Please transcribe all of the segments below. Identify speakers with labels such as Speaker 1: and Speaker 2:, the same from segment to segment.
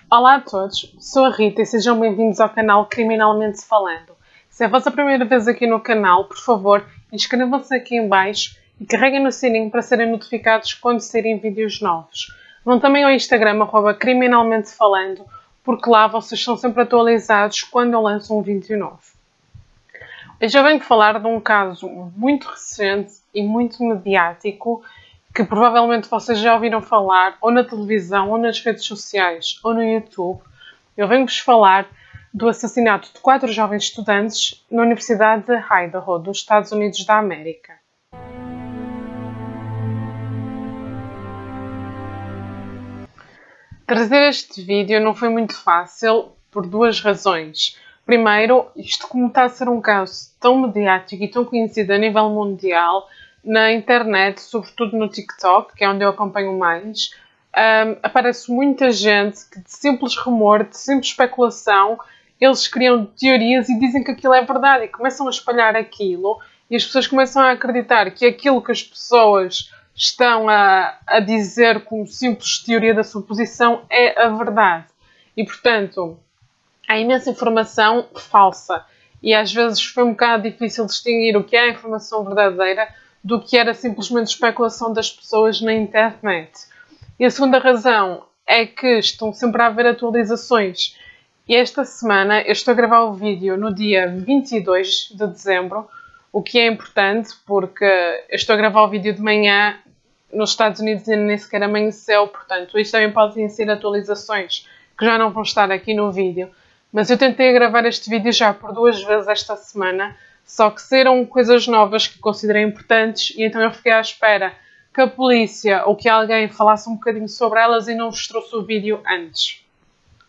Speaker 1: Olá a todos, sou a Rita e sejam bem-vindos ao canal Criminalmente Falando. Se é a vossa primeira vez aqui no canal, por favor, inscrevam-se aqui em baixo e carreguem no sininho para serem notificados quando saírem vídeos novos. Vão também ao Instagram, @criminalmentefalando, porque lá vocês são sempre atualizados quando eu lanço um vídeo novo. Hoje eu venho falar de um caso muito recente e muito mediático que provavelmente vocês já ouviram falar ou na televisão, ou nas redes sociais, ou no YouTube. Eu venho-vos falar do assassinato de 4 jovens estudantes na Universidade de Idaho, dos Estados Unidos da América. Trazer este vídeo não foi muito fácil por 2 razões. Primeiro, isto como está a ser um caso tão mediático e tão conhecido a nível mundial, na internet, sobretudo no TikTok, que é onde eu acompanho mais, aparece muita gente que de simples rumor, de simples especulação, eles criam teorias e dizem que aquilo é verdade e começam a espalhar aquilo e as pessoas começam a acreditar que aquilo que as pessoas estão a dizer como simples teoria da suposição é a verdade. E, portanto, há imensa informação falsa e às vezes foi um bocado difícil distinguir o que é a informação verdadeira do que era simplesmente especulação das pessoas na internet. E a segunda razão é que estão sempre a haver atualizações. E esta semana eu estou a gravar o vídeo no dia 22 de dezembro, o que é importante porque eu estou a gravar o vídeo de manhã nos Estados Unidos e nem sequer amanheceu, portanto isto também podem ser atualizações que já não vão estar aqui no vídeo. Mas eu tentei gravar este vídeo já por 2 vezes esta semana, só que saíram coisas novas que considerei importantes e então eu fiquei à espera que a polícia ou que alguém falasse um bocadinho sobre elas e não vos trouxe o vídeo antes.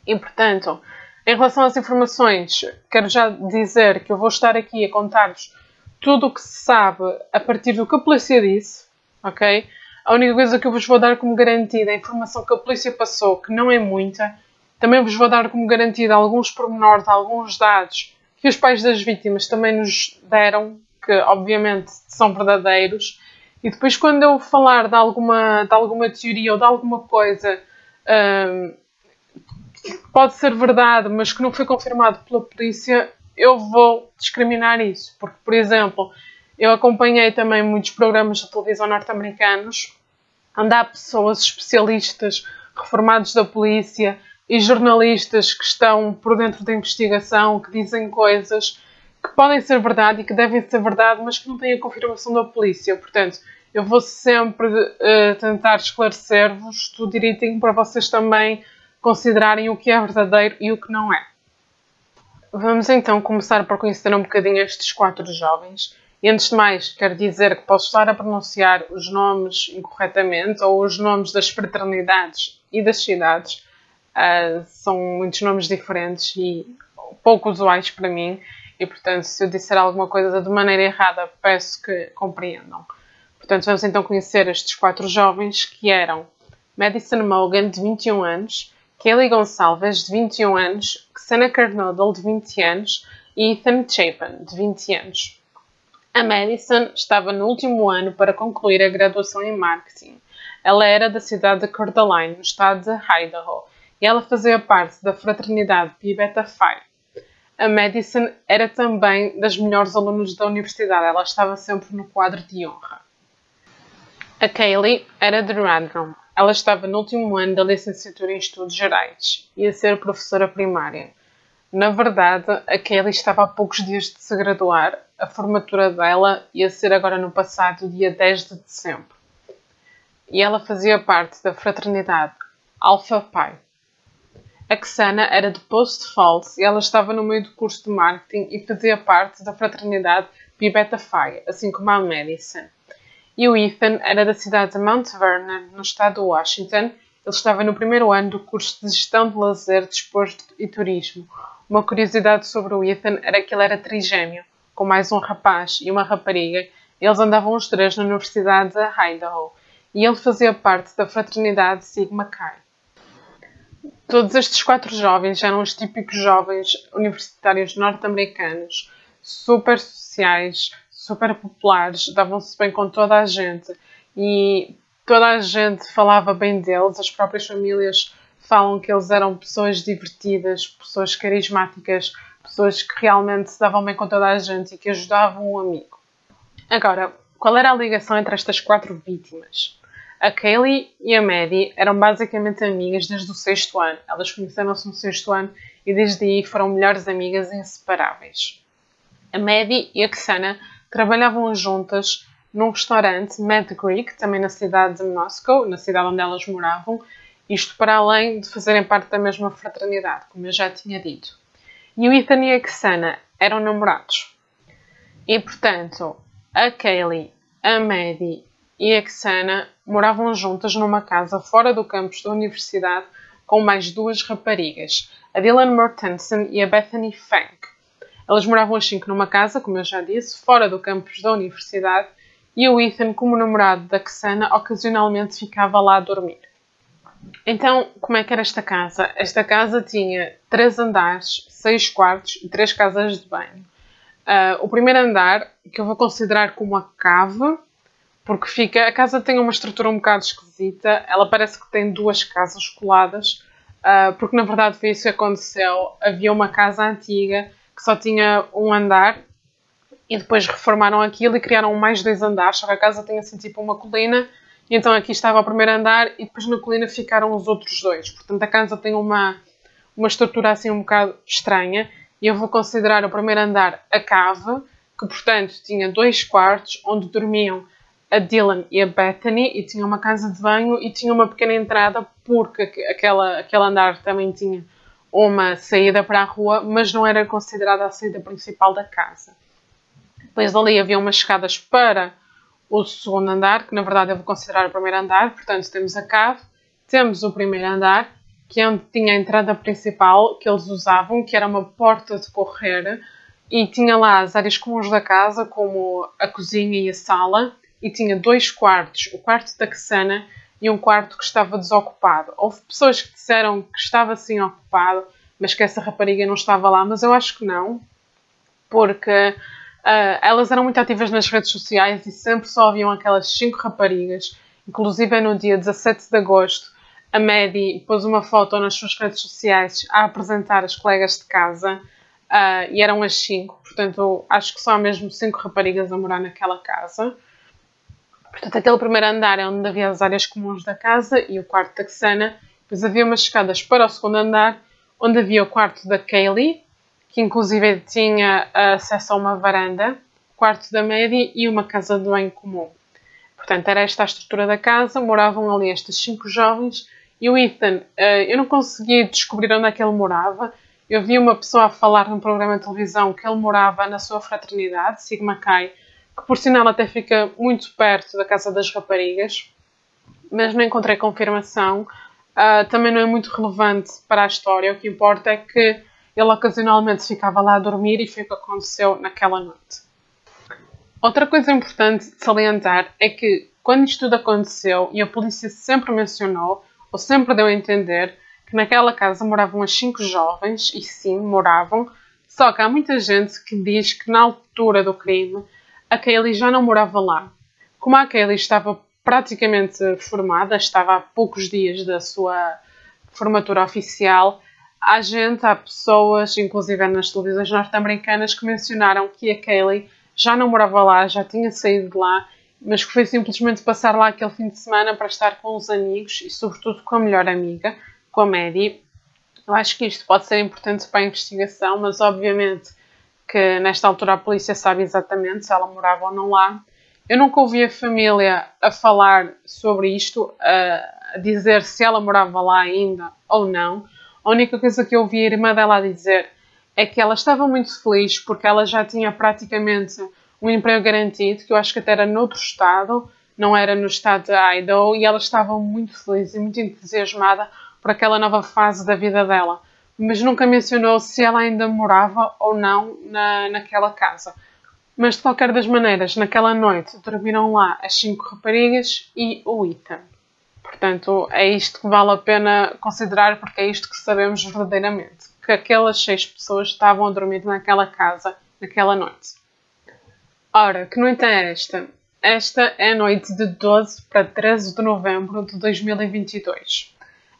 Speaker 1: E portanto, em relação às informações, quero já dizer que eu vou estar aqui a contar-vos tudo o que se sabe a partir do que a polícia disse, ok? A única coisa que eu vos vou dar como garantida é a informação que a polícia passou, que não é muita. Também vos vou dar como garantida alguns pormenores, alguns dados que os pais das vítimas também nos deram, que obviamente são verdadeiros. E depois quando eu falar de alguma teoria ou de alguma coisa que pode ser verdade, mas que não foi confirmado pela polícia, eu vou discriminar isso. Porque, por exemplo, eu acompanhei também muitos programas de televisão norte-americanos, onde há pessoas especialistas, reformados da polícia, e jornalistas que estão por dentro da investigação, que dizem coisas que podem ser verdade e que devem ser verdade, mas que não têm a confirmação da polícia. Portanto, eu vou sempre tentar esclarecer-vos tudo direitinho para vocês também considerarem o que é verdadeiro e o que não é. Vamos então começar por conhecer um bocadinho estes 4 jovens. E antes de mais, quero dizer que posso estar a pronunciar os nomes incorretamente ou os nomes das fraternidades e das cidades. São muitos nomes diferentes e pouco usuais para mim e, portanto, se eu disser alguma coisa de maneira errada, peço que compreendam. Portanto, vamos então conhecer estes 4 jovens que eram Madison Mogen, de 21 anos, Kaylee Gonçalves, de 21 anos, Xana Kernodle, de 20 anos e Ethan Chapin, de 20 anos. A Madison estava no último ano para concluir a graduação em marketing. Ela era da cidade de Coeur d'Alene, no estado de Idaho, e ela fazia parte da fraternidade Pi Beta Phi. A Madison era também das melhores alunas da universidade, ela estava sempre no quadro de honra. A Kaylee era de Random, ela estava no último ano da licenciatura em Estudos Gerais, ia ser professora primária. Na verdade, a Kaylee estava a poucos dias de se graduar, a formatura dela ia ser agora no passado dia 10 de dezembro. E ela fazia parte da fraternidade Alpha Pi. A Xana era de Post Falls e ela estava no meio do curso de marketing e fazia parte da fraternidade Pi Beta Phi, assim como a Madison. E o Ethan era da cidade de Mount Vernon, no estado de Washington. Ele estava no primeiro ano do curso de Gestão de Lazer, Desporto e Turismo. Uma curiosidade sobre o Ethan era que ele era trigêmeo, com mais um rapaz e uma rapariga. Eles andavam os 3 na Universidade de Idaho e ele fazia parte da fraternidade Sigma Chi. Todos estes 4 jovens eram os típicos jovens universitários norte-americanos, super sociais, super populares, davam-se bem com toda a gente e toda a gente falava bem deles, as próprias famílias falam que eles eram pessoas divertidas, pessoas carismáticas, pessoas que realmente se davam bem com toda a gente e que ajudavam um amigo. Agora, qual era a ligação entre estas 4 vítimas? A Kaylee e a Maddie eram basicamente amigas desde o 6º ano. Elas conheceram-se no 6º ano e desde aí foram melhores amigas inseparáveis. A Maddie e a Xana trabalhavam juntas num restaurante, Mad Greek, também na cidade de Moscow, na cidade onde elas moravam, isto para além de fazerem parte da mesma fraternidade, como eu já tinha dito. E o Ethan e a Xana eram namorados. E, portanto, a Kaylee, a Maddie e a Xana moravam juntas numa casa fora do campus da universidade com mais 2 raparigas, a Dylan Mortensen e a Bethany Funk. Elas moravam as 5 numa casa, como eu já disse, fora do campus da universidade, e o Ethan, como namorado da Xana, ocasionalmente ficava lá a dormir. Então, como é que era esta casa? Esta casa tinha 3 andares, 6 quartos e 3 casas de banho. O primeiro andar, que eu vou considerar como a cave, porque a casa tem uma estrutura um bocado esquisita, ela parece que tem 2 casas coladas, porque na verdade foi isso que aconteceu. Havia uma casa antiga que só tinha um andar e depois reformaram aquilo e criaram mais 2 andares, só que a casa tinha assim tipo uma colina, e então aqui estava o primeiro andar e depois na colina ficaram os outros 2. Portanto, a casa tem uma estrutura assim um bocado estranha, e eu vou considerar o primeiro andar a cave, que portanto tinha 2 quartos onde dormiam a Dylan e a Bethany, e tinha uma casa de banho e tinha uma pequena entrada, porque aquele andar também tinha uma saída para a rua, mas não era considerada a saída principal da casa. Depois dali havia umas escadas para o 2º andar, que na verdade eu vou considerar o primeiro andar. Portanto, temos a cave, temos o primeiro andar, que é onde tinha a entrada principal que eles usavam, que era uma porta de correr, e tinha lá as áreas comuns da casa, como a cozinha e a sala, e tinha 2 quartos, o quarto da Xana e um quarto que estava desocupado. Houve pessoas que disseram que estava assim ocupado, mas que essa rapariga não estava lá, mas eu acho que não, porque elas eram muito ativas nas redes sociais e sempre só haviam aquelas 5 raparigas. Inclusive no dia 17 de agosto, a Maddie pôs uma foto nas suas redes sociais a apresentar as colegas de casa, e eram as 5, portanto acho que só há mesmo 5 raparigas a morar naquela casa. Portanto, aquele primeiro andar é onde havia as áreas comuns da casa e o quarto da Xana. Depois havia umas escadas para o 2º andar, onde havia o quarto da Kaylee, que inclusive tinha acesso a uma varanda, o quarto da Maddie e uma casa de banho comum. Portanto, era esta a estrutura da casa, moravam ali estas 5 jovens, e o Ethan, eu não consegui descobrir onde é que ele morava. Eu vi uma pessoa a falar num programa de televisão que ele morava na sua fraternidade, Sigma Chi, que por sinal até fica muito perto da casa das raparigas, mas não encontrei confirmação. Também não é muito relevante para a história, o que importa é que ele ocasionalmente ficava lá a dormir e foi o que aconteceu naquela noite. Outra coisa importante de salientar é que quando isto tudo aconteceu, e a polícia sempre mencionou, ou sempre deu a entender, que naquela casa moravam as 5 jovens, e sim, moravam, só que há muita gente que diz que na altura do crime a Kaylee já não morava lá. Como a Kaylee estava praticamente formada, estava há poucos dias da sua formatura oficial, há pessoas, inclusive nas televisões norte-americanas, que mencionaram que a Kaylee já não morava lá, já tinha saído de lá, mas que foi simplesmente passar lá aquele fim de semana para estar com os amigos e sobretudo com a melhor amiga, com a Maddie. Eu acho que isto pode ser importante para a investigação, mas obviamente que nesta altura a polícia sabe exatamente se ela morava ou não lá. Eu nunca ouvi a família a falar sobre isto, a dizer se ela morava lá ainda ou não. A única coisa que eu ouvi a irmã dela a dizer é que ela estava muito feliz porque ela já tinha praticamente um emprego garantido, que eu acho que até era noutro estado, não era no estado de Idaho, e ela estava muito feliz e muito entusiasmada por aquela nova fase da vida dela. Mas nunca mencionou se ela ainda morava ou não naquela casa. Mas de qualquer das maneiras, naquela noite dormiram lá as 5 raparigas e o Ethan. Portanto, é isto que vale a pena considerar, porque é isto que sabemos verdadeiramente. Que aquelas 6 pessoas estavam a dormir naquela casa, naquela noite. Ora, que noite é esta? Esta é a noite de 12 para 13 de novembro de 2022.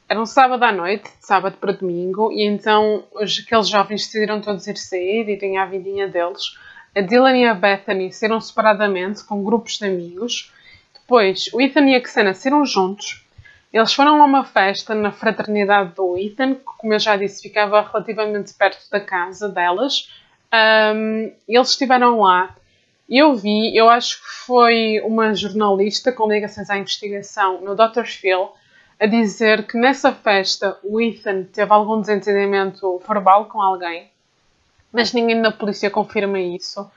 Speaker 1: Era um sábado à noite, de sábado para domingo, e então aqueles jovens decidiram todos ir sair, irem à vidinha deles. A Dylan e a Bethany saíram separadamente, com grupos de amigos. Depois, o Ethan e a Xana saíram juntos. Eles foram a uma festa na fraternidade do Ethan, que, como eu já disse, ficava relativamente perto da casa delas. Eles estiveram lá. Eu acho que foi uma jornalista com ligações à investigação no Dr. Phil, a dizer que nessa festa o Ethan teve algum desentendimento verbal com alguém, mas ninguém da polícia confirma isso.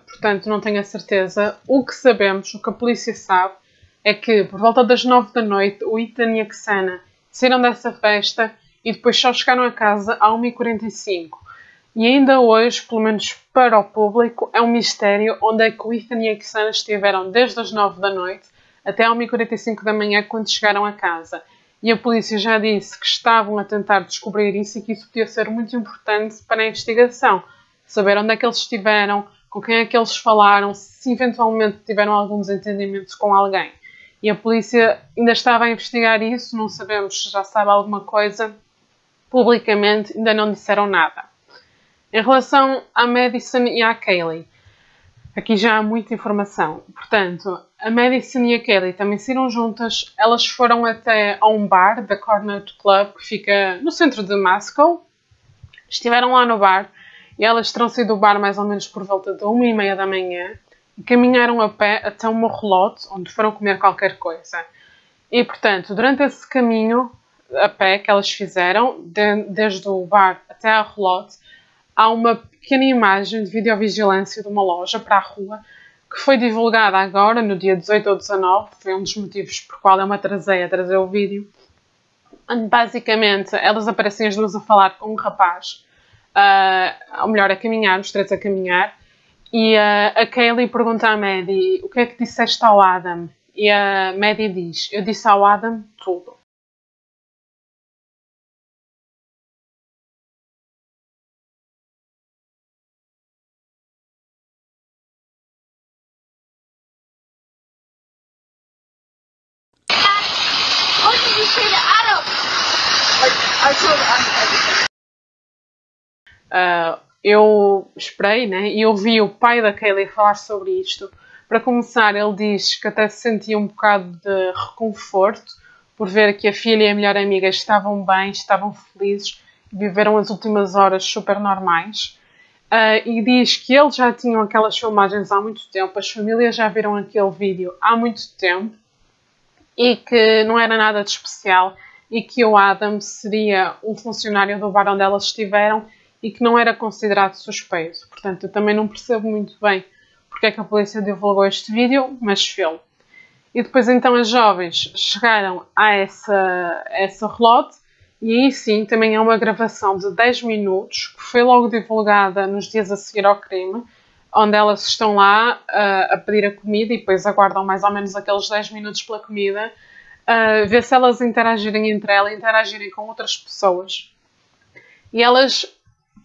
Speaker 1: Portanto, não tenho a certeza. O que sabemos, o que a polícia sabe, é que por volta das 9 da noite o Ethan e a Xana saíram dessa festa e depois só chegaram a casa às 1h45. E ainda hoje, pelo menos para o público, é um mistério onde é que o Ethan e a Xana estiveram desde as 9 da noite até às 1h45 da manhã quando chegaram a casa. E a polícia já disse que estavam a tentar descobrir isso e que isso podia ser muito importante para a investigação. Saber onde é que eles estiveram, com quem é que eles falaram, se eventualmente tiveram algum desentendimento com alguém. E a polícia ainda estava a investigar isso, não sabemos se já sabe alguma coisa. Publicamente ainda não disseram nada. Em relação à Madison e à Kaylee, aqui já há muita informação. Portanto, a Madison e a Kaylee também saíram juntas. Elas foram até a um bar da Cornet Club, que fica no centro de Moscow. Estiveram lá no bar e elas terão saído do bar mais ou menos por volta de 1h30 da manhã e caminharam a pé até uma relote, onde foram comer qualquer coisa. E, portanto, durante esse caminho a pé que elas fizeram, desde o bar até à relote, há uma pequena imagem de videovigilância de uma loja para a rua que foi divulgada agora, no dia 18 ou 19, foi um dos motivos por qual eu me atrasei a trazer o vídeo. Basicamente, elas aparecem as duas a falar com um rapaz, ou melhor, a caminhar, os três a caminhar, e a Kaylee pergunta à Maddie: o que é que disseste ao Adam? E a Maddie diz: eu disse ao Adam tudo.
Speaker 2: What did you say to Adam? I told Adam everything.
Speaker 1: Eu esperei, né? E ouvi o pai da Kaylee falar sobre isto. Para começar, ele diz que até se sentia um bocado de reconforto por ver que a filha e a melhor amiga estavam bem, estavam felizes e viveram as últimas horas super normais. E diz que eles já tinham aquelas filmagens há muito tempo, as famílias já viram aquele vídeo há muito tempo e que não era nada de especial e que o Adam seria um funcionário do bar onde elas estiveram e que não era considerado suspeito. Portanto, eu também não percebo muito bem porque é que a polícia divulgou este vídeo, mas fez-lo. E depois então as jovens chegaram a essa relote e aí sim também é uma gravação de 10 minutos que foi logo divulgada nos dias a seguir ao crime, onde elas estão lá a pedir a comida e depois aguardam mais ou menos aqueles 10 minutos pela comida, ver se elas interagirem entre elas, interagirem com outras pessoas. E elas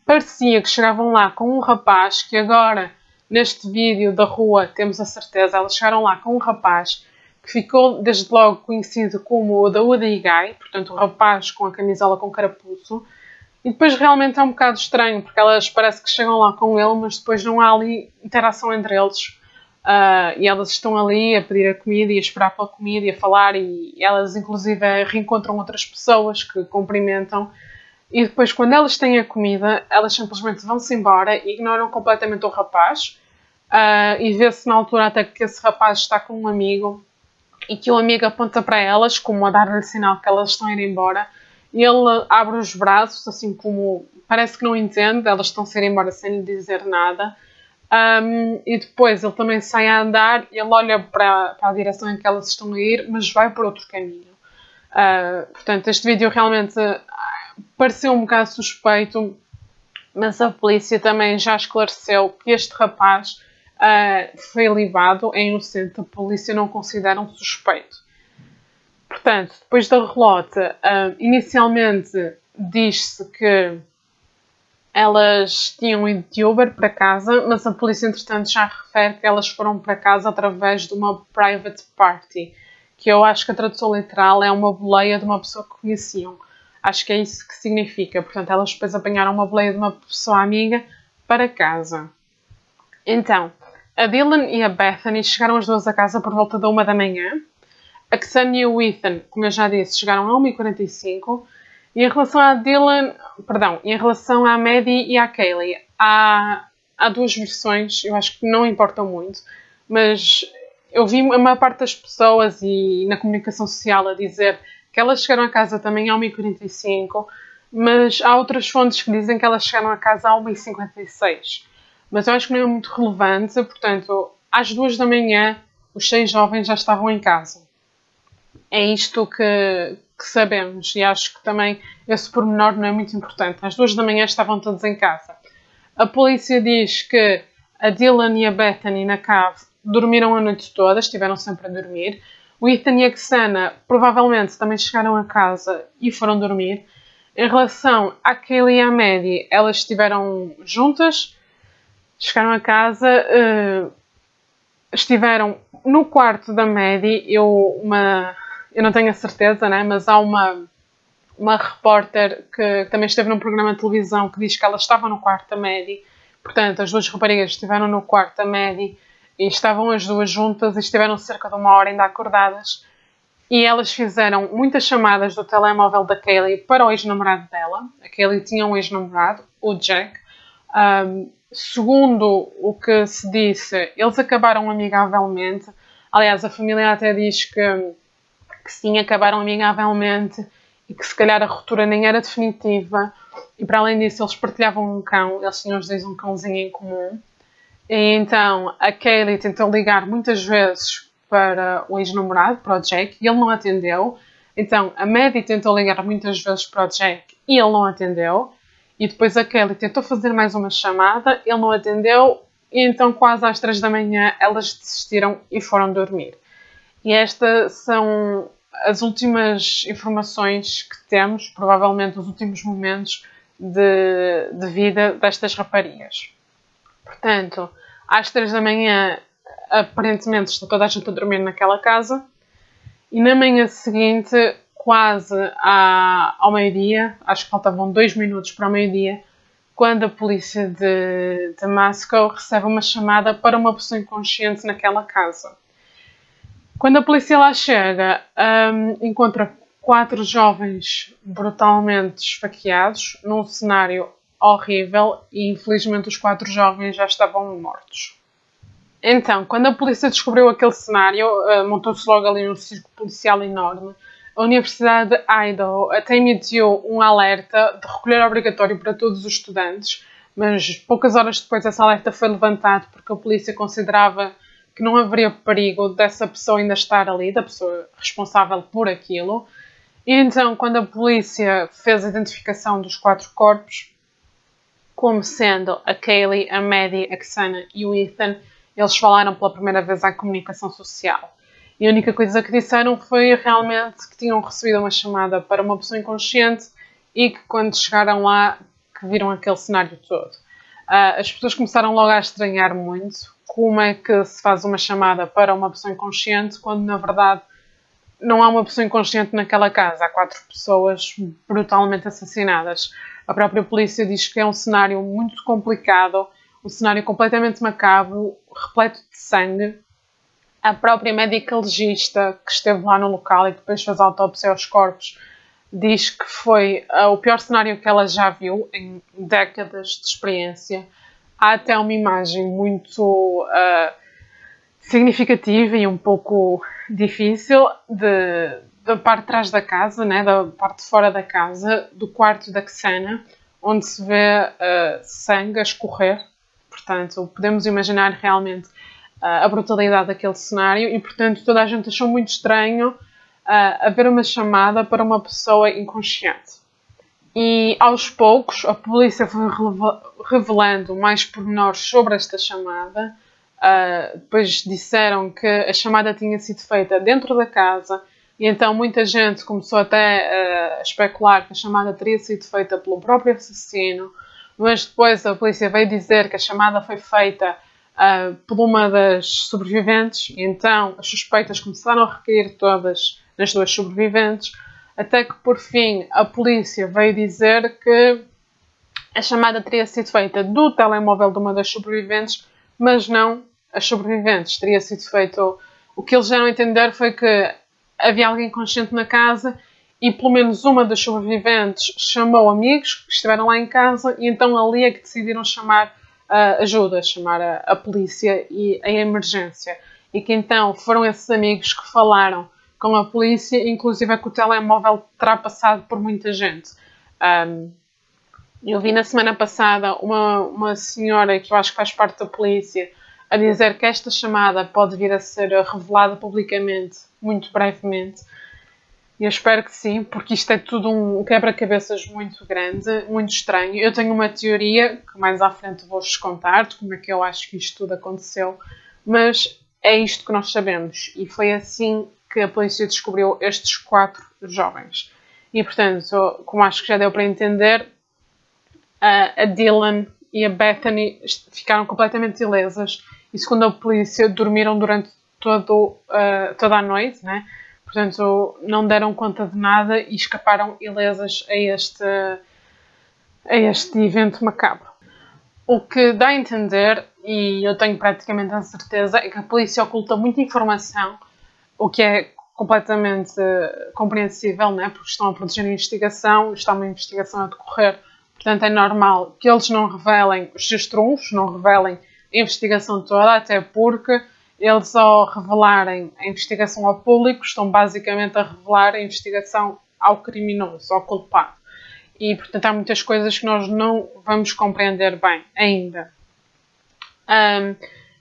Speaker 1: parecia que chegavam lá com um rapaz que agora, neste vídeo da rua, temos a certeza, elas chegaram lá com um rapaz que ficou desde logo conhecido como o da Woody Guy, portanto o rapaz com a camisola com carapuço, e depois realmente é um bocado estranho, porque elas parece que chegam lá com ele, mas depois não há ali interação entre eles. E elas estão ali a pedir a comida e a esperar pela comida e a falar, e elas inclusive reencontram outras pessoas que cumprimentam. E depois, quando elas têm a comida, elas simplesmente vão-se embora e ignoram completamente o rapaz. E vê-se na altura até que esse rapaz está com um amigo e que o amigo aponta para elas, como a dar-lhe sinal que elas estão a ir embora. E ele abre os braços, assim como parece que não entende, elas estão a ir embora sem lhe dizer nada. E depois ele também sai a andar e ele olha para a direção em que elas estão a ir, mas vai por outro caminho. Portanto, este vídeo realmente pareceu um bocado suspeito, mas a polícia também já esclareceu que este rapaz foi libado, é inocente, a polícia não considera um suspeito. Portanto, depois da relota, inicialmente diz-se que elas tinham ido de Uber para casa, mas a polícia, entretanto, já refere que elas foram para casa através de uma private party, que eu acho que a tradução literal é uma boleia de uma pessoa que conheciam. Acho que é isso que significa. Portanto, elas depois apanharam uma boleia de uma pessoa amiga para casa. Então, a Dylan e a Bethany chegaram as duas a casa por volta da 1 da manhã. A Xana e o Ethan, como eu já disse, chegaram a 1h45. E em relação em relação à Maddie e à Kaylee, há duas versões, eu acho que não importam muito, mas eu vi a maior parte das pessoas e na comunicação social a dizer que elas chegaram a casa também a 1h45, mas há outras fontes que dizem que elas chegaram a casa a 1h56. Mas eu acho que não é muito relevante, portanto, às 2 da manhã os 6 jovens já estavam em casa. É isto que sabemos e acho que também esse pormenor não é muito importante. Às 2 da manhã estavam todos em casa. A polícia diz que a Dylan e a Bethany na cave dormiram a noite toda, estiveram sempre a dormir. O Ethan e a Xana provavelmente também chegaram a casa e foram dormir. Em relação à Kaylee e à Maddie, elas estiveram juntas, chegaram a casa, estiveram no quarto da Maddie. Eu não tenho a certeza, né? Mas há uma repórter que também esteve num programa de televisão que diz que ela estava no quarto da Maddie. Portanto, as duas raparigas estiveram no quarto da Maddie e estavam as duas juntas e estiveram cerca de 1 hora ainda acordadas. E elas fizeram muitas chamadas do telemóvel da Kaylee para o ex-namorado dela. A Kaylee tinha um ex-namorado, o Jack. Segundo o que se disse, eles acabaram amigavelmente. Aliás, a família até diz que sim, acabaram amigavelmente e que se calhar a ruptura nem era definitiva. E para além disso, eles partilhavam um cão. Eles tinham os dois um cãozinho em comum. E então a Kaylee tentou ligar muitas vezes para o ex-namorado, para o Jack, e ele não atendeu. Então a Maddie tentou ligar muitas vezes para o Jack e ele não atendeu. E depois a Kaylee tentou fazer mais uma chamada, ele não atendeu. E então quase às 3 da manhã elas desistiram e foram dormir. E estas são as últimas informações que temos, provavelmente os últimos momentos de vida destas raparigas. Portanto, às 3 da manhã, aparentemente está toda a gente a dormir naquela casa. E na manhã seguinte, quase ao meio-dia, acho que faltavam 2 minutos para o meio-dia, quando a polícia de Moscow recebe uma chamada para uma pessoa inconsciente naquela casa. Quando a polícia lá chega, encontra 4 jovens brutalmente esfaqueados num cenário horrível e infelizmente os 4 jovens já estavam mortos. Então, quando a polícia descobriu aquele cenário, montou-se logo ali um circo policial enorme. A Universidade de Idaho até emitiu um alerta de recolher obrigatório para todos os estudantes, mas poucas horas depois esse alerta foi levantado porque a polícia considerava que não haveria perigo dessa pessoa ainda estar ali, da pessoa responsável por aquilo. E então, quando a polícia fez a identificação dos 4 corpos, como sendo a Kaylee, a Maddie, a Xana e o Ethan, eles falaram pela primeira vez à comunicação social. E a única coisa que disseram foi realmente que tinham recebido uma chamada para uma pessoa inconsciente e que quando chegaram lá, que viram aquele cenário todo. As pessoas começaram logo a estranhar muito como é que se faz uma chamada para uma pessoa inconsciente quando na verdade não há uma pessoa inconsciente naquela casa. Há 4 pessoas brutalmente assassinadas. A própria polícia diz que é um cenário muito complicado, um cenário completamente macabro, repleto de sangue. A própria médica legista que esteve lá no local e que depois fez a autópsia aos corpos diz que foi o pior cenário que ela já viu em décadas de experiência. Há até uma imagem muito significativa e um pouco difícil da parte de trás da casa, né, da parte de fora da casa, do quarto da Xana, onde se vê sangue a escorrer. Portanto, podemos imaginar realmente a brutalidade daquele cenário e, portanto, toda a gente achou muito estranho haver uma chamada para uma pessoa inconsciente. E, aos poucos, a polícia foi revelando mais pormenores sobre esta chamada. Depois disseram que a chamada tinha sido feita dentro da casa e então muita gente começou até a especular que a chamada teria sido feita pelo próprio assassino, mas depois a polícia veio dizer que a chamada foi feita por uma das sobreviventes, e então as suspeitas começaram a recair todas nas duas sobreviventes, até que por fim a polícia veio dizer que a chamada teria sido feita do telemóvel de uma das sobreviventes, mas não as sobreviventes. Teria sido feito... O que eles deram a entender foi que havia alguém consciente na casa e pelo menos uma das sobreviventes chamou amigos que estiveram lá em casa e então ali é que decidiram chamar ajuda, chamar a polícia e a emergência. E que então foram esses amigos que falaram com a polícia, inclusive é que o telemóvel terá passado por muita gente. Eu vi na semana passada uma senhora que eu acho que faz parte da polícia a dizer que esta chamada pode vir a ser revelada publicamente muito brevemente. E eu espero que sim, porque isto é tudo um quebra-cabeças muito grande, muito estranho. Eu tenho uma teoria, que mais à frente vou-vos contar, de como é que eu acho que isto tudo aconteceu, mas é isto que nós sabemos. E foi assim que a polícia descobriu estes 4 jovens. E, portanto, como acho que já deu para entender, a Dylan e a Bethany ficaram completamente ilesas e, segundo a polícia, dormiram durante toda a noite, né? Portanto, não deram conta de nada e escaparam ilesas a este evento macabro. O que dá a entender, e eu tenho praticamente a certeza, é que a polícia oculta muita informação, o que é completamente compreensível, né? Porque estão a proteger a investigação, está uma investigação a decorrer. Portanto, é normal que eles não revelem os seus trunfos, não revelem a investigação toda, até porque eles, ao revelarem a investigação ao público, estão basicamente a revelar a investigação ao criminoso, ao culpado. E, portanto, há muitas coisas que nós não vamos compreender bem ainda.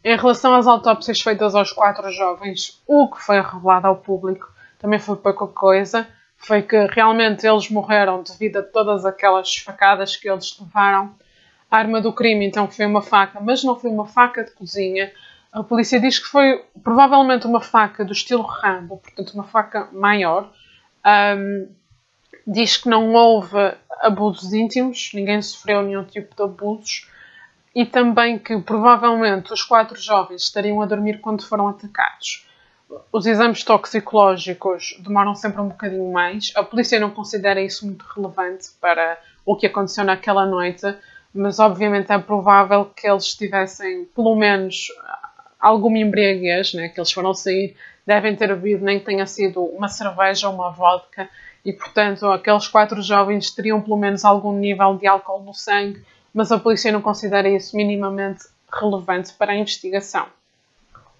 Speaker 1: Em relação às autópsias feitas aos 4 jovens, o que foi revelado ao público também foi pouca coisa. Foi que realmente eles morreram devido a todas aquelas facadas que eles levaram. A arma do crime, então, foi uma faca, mas não foi uma faca de cozinha. A polícia diz que foi provavelmente uma faca do estilo Rambo, portanto uma faca maior. Diz que não houve abusos íntimos, ninguém sofreu nenhum tipo de abusos. E também que provavelmente os 4 jovens estariam a dormir quando foram atacados. Os exames toxicológicos demoram sempre um bocadinho mais. A polícia não considera isso muito relevante para o que aconteceu naquela noite, mas obviamente é provável que eles tivessem pelo menos alguma embriaguez, né? Que eles foram sair, devem ter bebido, nem que tenha sido uma cerveja ou uma vodka, e portanto aqueles 4 jovens teriam pelo menos algum nível de álcool no sangue, mas a polícia não considera isso minimamente relevante para a investigação.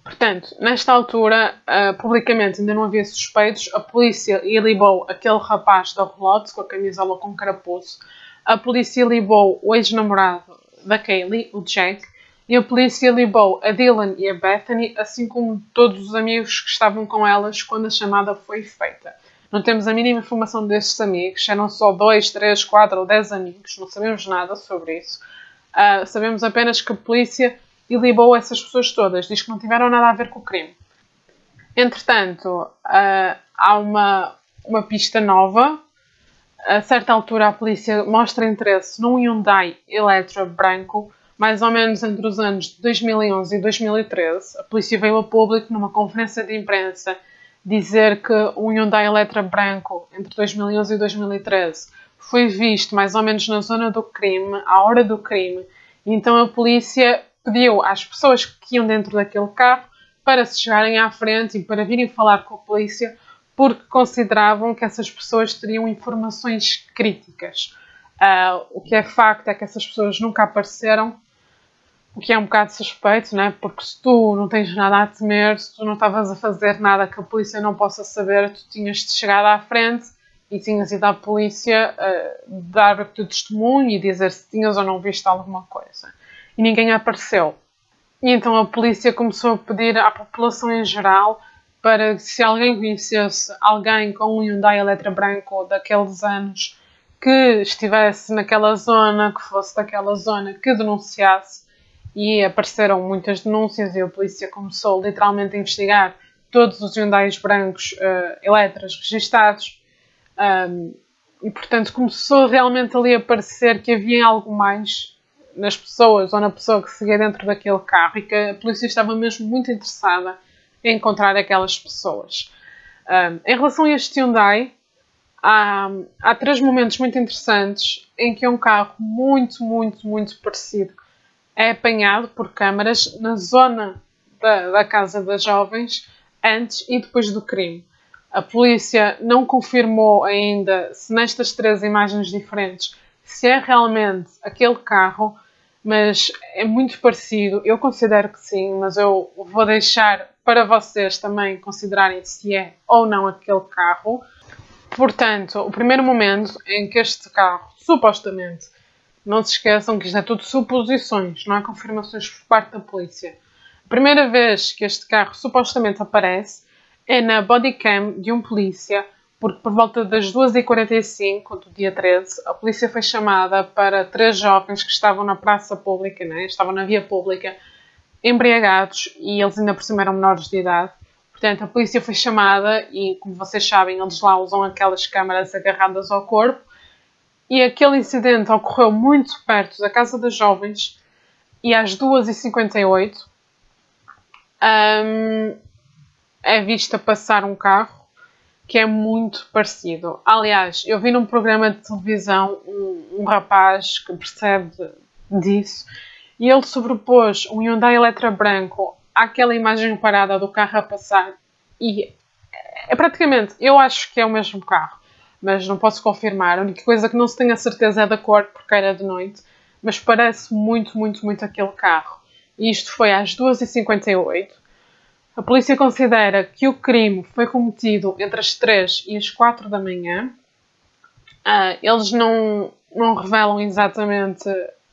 Speaker 1: Portanto, nesta altura, publicamente ainda não havia suspeitos, a polícia ilibou aquele rapaz da relote com a camisola com carapuço, a polícia ilibou o ex-namorado da Kaylee, o Jack, e a polícia ilibou a Dylan e a Bethany, assim como todos os amigos que estavam com elas quando a chamada foi feita. Não temos a mínima informação destes amigos, eram só 2, 3, 4 ou 10 amigos, não sabemos nada sobre isso. Sabemos apenas que a polícia ilibou essas pessoas todas, diz que não tiveram nada a ver com o crime. Entretanto, há uma pista nova. A certa altura a polícia mostra interesse num Hyundai Elantra branco, mais ou menos entre os anos de 2011 e 2013. A polícia veio a público numa conferência de imprensa dizer que um Hyundai Elantra branco entre 2011 e 2013 foi visto mais ou menos na zona do crime, à hora do crime, e então a polícia pediu às pessoas que iam dentro daquele carro para se chegarem à frente e para virem falar com a polícia, porque consideravam que essas pessoas teriam informações críticas. O que é facto é que essas pessoas nunca apareceram, o que é um bocado suspeito, né? Porque se tu não tens nada a temer, se tu não estavas a fazer nada que a polícia não possa saber, tu tinhas de chegar à frente e tinhas ido à polícia dar o teu testemunho e dizer se tinhas ou não visto alguma coisa. E ninguém apareceu. E então a polícia começou a pedir à população em geral para, se alguém conhecesse alguém com um Hyundai Elantra branco daqueles anos que estivesse naquela zona, que fosse daquela zona, que denunciasse. E apareceram muitas denúncias e a polícia começou literalmente a investigar todos os Hyundais brancos Elantras registados. E portanto começou realmente ali a parecer que havia algo mais nas pessoas ou na pessoa que seguia dentro daquele carro e que a polícia estava mesmo muito interessada em encontrar aquelas pessoas. Em relação a este Hyundai, há 3 momentos muito interessantes em que um carro muito, muito, muito parecido é apanhado por câmaras na zona da casa das jovens antes e depois do crime. A polícia não confirmou ainda se nestas 3 imagens diferentes se é realmente aquele carro, mas é muito parecido. Eu considero que sim, mas eu vou deixar para vocês também considerarem se é ou não aquele carro. Portanto, o primeiro momento em que este carro, supostamente, não se esqueçam que isto é tudo suposições, não há confirmações por parte da polícia. A primeira vez que este carro supostamente aparece é na bodycam de um polícia, porque por volta das 2h45 do dia 13, a polícia foi chamada para 3 jovens que estavam na praça pública, né? Estavam na via pública, embriagados, e eles ainda por cima eram menores de idade. Portanto, a polícia foi chamada e, como vocês sabem, eles lá usam aquelas câmaras agarradas ao corpo. E aquele incidente ocorreu muito perto da casa das jovens e às 2h58 é vista passar um carro que é muito parecido. Aliás, eu vi num programa de televisão um rapaz que percebe disso e ele sobrepôs um Hyundai Elantra branco àquela imagem parada do carro a passar e é praticamente, eu acho que é o mesmo carro, mas não posso confirmar. A única coisa que não se tem a certeza é da cor, porque era de noite, mas parece muito, muito, muito aquele carro. E isto foi às 2h58. A polícia considera que o crime foi cometido entre as 3 e as 4 da manhã. Eles não revelam exatamente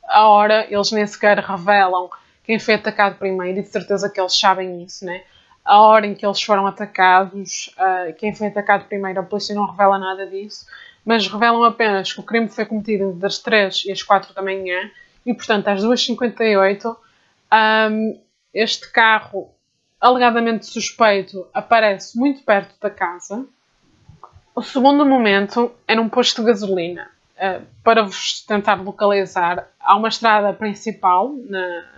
Speaker 1: a hora, eles nem sequer revelam quem foi atacado primeiro, e de certeza que eles sabem isso, né? A hora em que eles foram atacados, quem foi atacado primeiro, a polícia não revela nada disso, mas revelam apenas que o crime foi cometido das 3 e as 4 da manhã e, portanto, às 2h58, este carro, alegadamente suspeito, aparece muito perto da casa. O segundo momento é num posto de gasolina. Para vos tentar localizar, há uma estrada principal